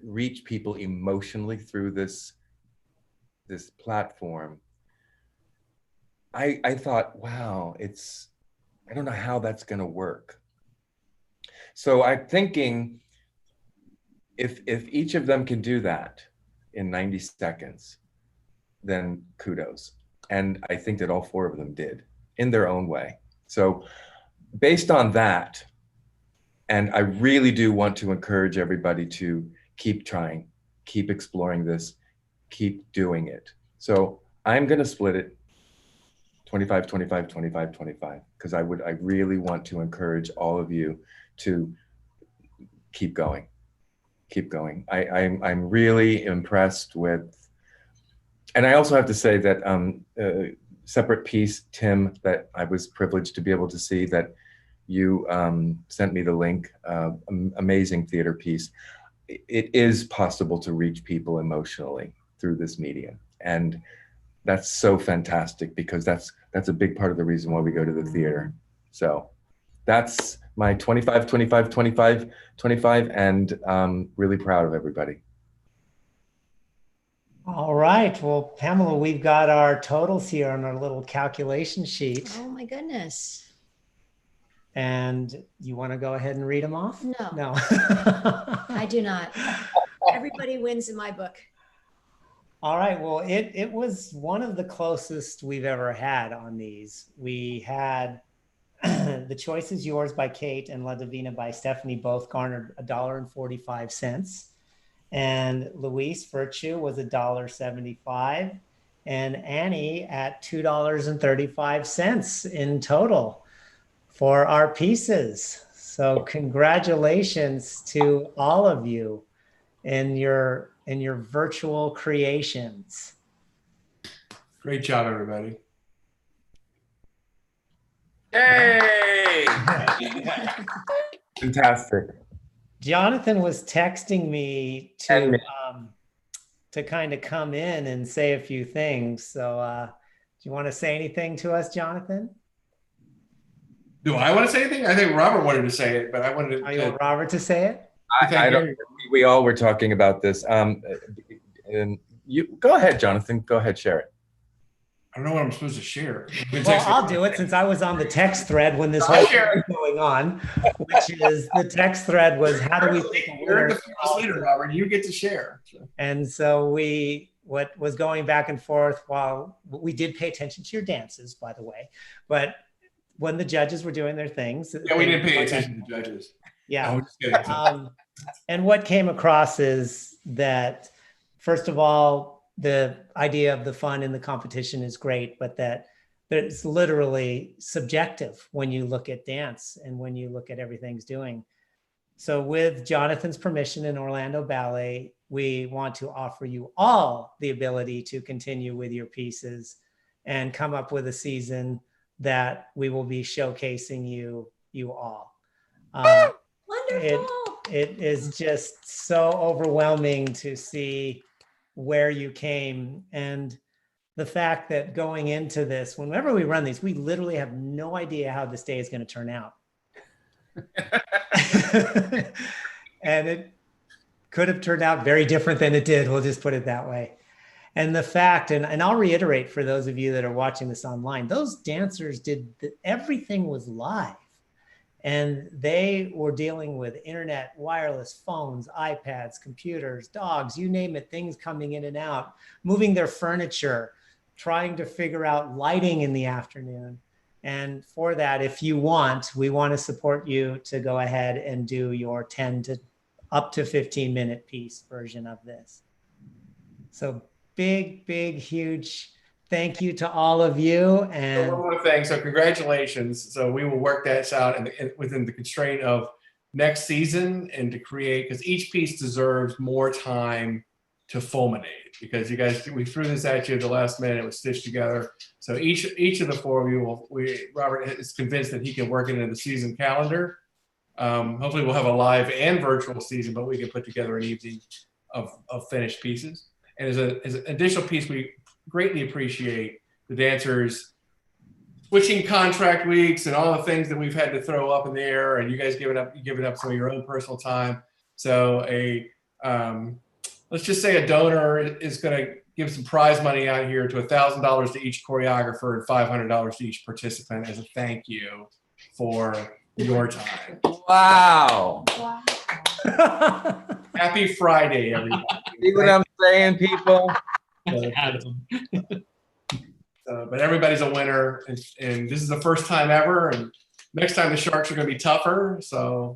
reach people emotionally through this platform. I thought, wow, I don't know how that's gonna work. So I'm thinking if each of them can do that in 90 seconds, then kudos. And I think that all four of them did in their own way. So based on that, and I really do want to encourage everybody to keep trying, keep exploring this, keep doing it. So I'm gonna split it 25, 25, 25, 25, because I really want to encourage all of you to keep going. Keep going. I'm really impressed with, and I also have to say that separate piece, Tim, that I was privileged to be able to see, that you sent me the link, amazing theater piece. It is possible to reach people emotionally through this medium. And that's so fantastic, because that's a big part of the reason why we go to the theater. So that's my 25, 25, 25, 25, and really proud of everybody. All right. Well, Pamela, we've got our totals here on our little calculation sheet. Oh my goodness. And you want to go ahead and read them off? No. No. I do not. Everybody wins in my book. All right. Well, it was one of the closest we've ever had on these. We had The Choice Is Yours by Kate and La Divina by Stephanie both garnered $1.45. And Luis Virtue was $1.75. And Annie at $2.35 in total for our pieces. So congratulations to all of you in your virtual creations. Great job, everybody. Yay! Fantastic. Jonathan was texting me to kind of come in and say a few things. So do you want to say anything to us, Jonathan? Do I want to say anything? I think Robert wanted to say it, but I wanted to. You want Robert to say it? I don't. We all were talking about this. And you go ahead, Jonathan. Go ahead, share it. I don't know what I'm supposed to share. Well, I'll do it since I was on the text thread when this whole thing was going on, which is the text thread was how do we pick a You're winner? the first leader, Robert. You get to share. And so what was going back and forth while we did pay attention to your dances, by the way, but when the judges were doing their things. Yeah, we didn't pay attention to judges. Yeah. No, just kidding. And what came across is that, first of all, the idea of the fun in the competition is great, but that it's literally subjective when you look at dance and when you look at everything's doing. So with Jonathan's permission in Orlando Ballet, we want to offer you all the ability to continue with your pieces and come up with a season that we will be showcasing you all. Wonderful. It is just so overwhelming to see where you came, and the fact that going into this, whenever we run these, we literally have no idea how this day is going to turn out. And it could have turned out very different than it did. We'll just put it that way. And the fact, and I'll reiterate for those of you that are watching this online, those dancers everything was live. And they were dealing with internet, wireless phones, iPads, computers, dogs, you name it, things coming in and out, moving their furniture, trying to figure out lighting in the afternoon. And for that, if you want, we want to support you to go ahead and do your 10 to up to 15-minute piece version of this. So big, huge thank you to all of you. And one more thing. So congratulations. So we will work that out within the constraint of next season and to create, because each piece deserves more time to fulminate, because you guys, we threw this at you at the last minute, it was stitched together. So each of the four of you Robert is convinced that he can work it into the season calendar. Hopefully we'll have a live and virtual season, but we can put together an evening of finished pieces. And as an additional piece, we greatly appreciate the dancers switching contract weeks and all the things that we've had to throw up in the air, and you guys giving up some of your own personal time. So let's just say a donor is going to give some prize money out here to $1,000 to each choreographer and $500 to each participant as a thank you for your time. Wow. Happy Friday, everybody. See what I'm saying, people? But everybody's a winner, and this is the first time ever, and next time the Sharks are going to be tougher. So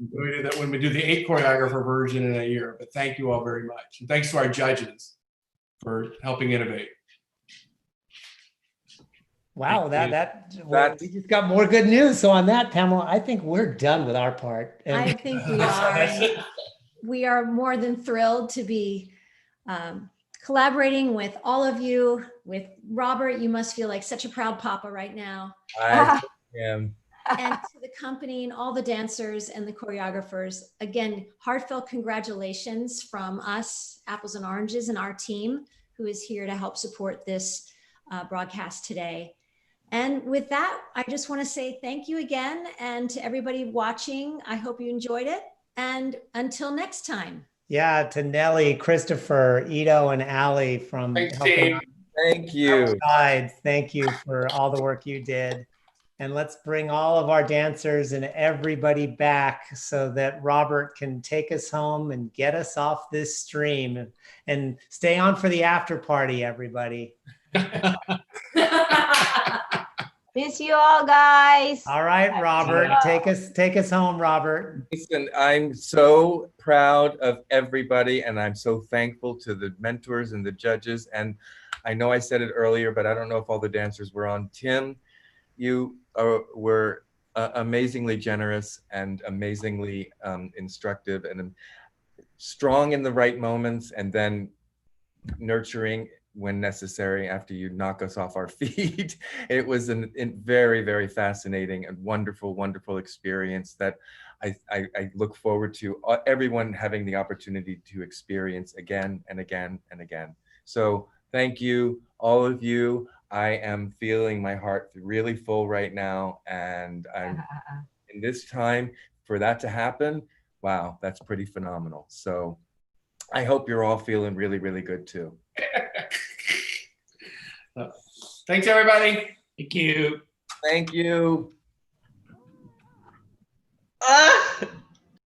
we do that when we do the 8 choreographer version in a year. But thank you all very much, and thanks to our judges for helping innovate. Wow, That- we just got more good news. So on that, Pamela, I think we're done with our part. And I think we are. We are more than thrilled to be collaborating with all of you. With Robert, you must feel like such a proud papa right now. I am. And to the company and all the dancers and the choreographers, again, heartfelt congratulations from us, Apples and Oranges, and our team who is here to help support this broadcast today. And with that, I just want to say thank you again. And to everybody watching, I hope you enjoyed it. And until next time. yeah, to Nelly, Christopher, Ito, and Allie from Thanks, helping team. out Thank you. outside. Thank you for all the work you did. And let's bring all of our dancers and everybody back so that Robert can take us home and get us off this stream. And stay on for the after party, everybody. Miss you all, guys. All right, Robert, take us home, Robert. Listen, I'm so proud of everybody, and I'm so thankful to the mentors and the judges. And I know I said it earlier, but I don't know if all the dancers were on. Tim, you were amazingly generous and amazingly instructive and strong in the right moments, and then nurturing when necessary after you knock us off our feet. It was a very, very fascinating and wonderful, wonderful experience that I look forward to everyone having the opportunity to experience again and again and again. So thank you, all of you. I am feeling my heart really full right now. And I'm in this time for that to happen. Wow, that's pretty phenomenal. So I hope you're all feeling really, really good too. Thanks, everybody. Thank you. Thank you.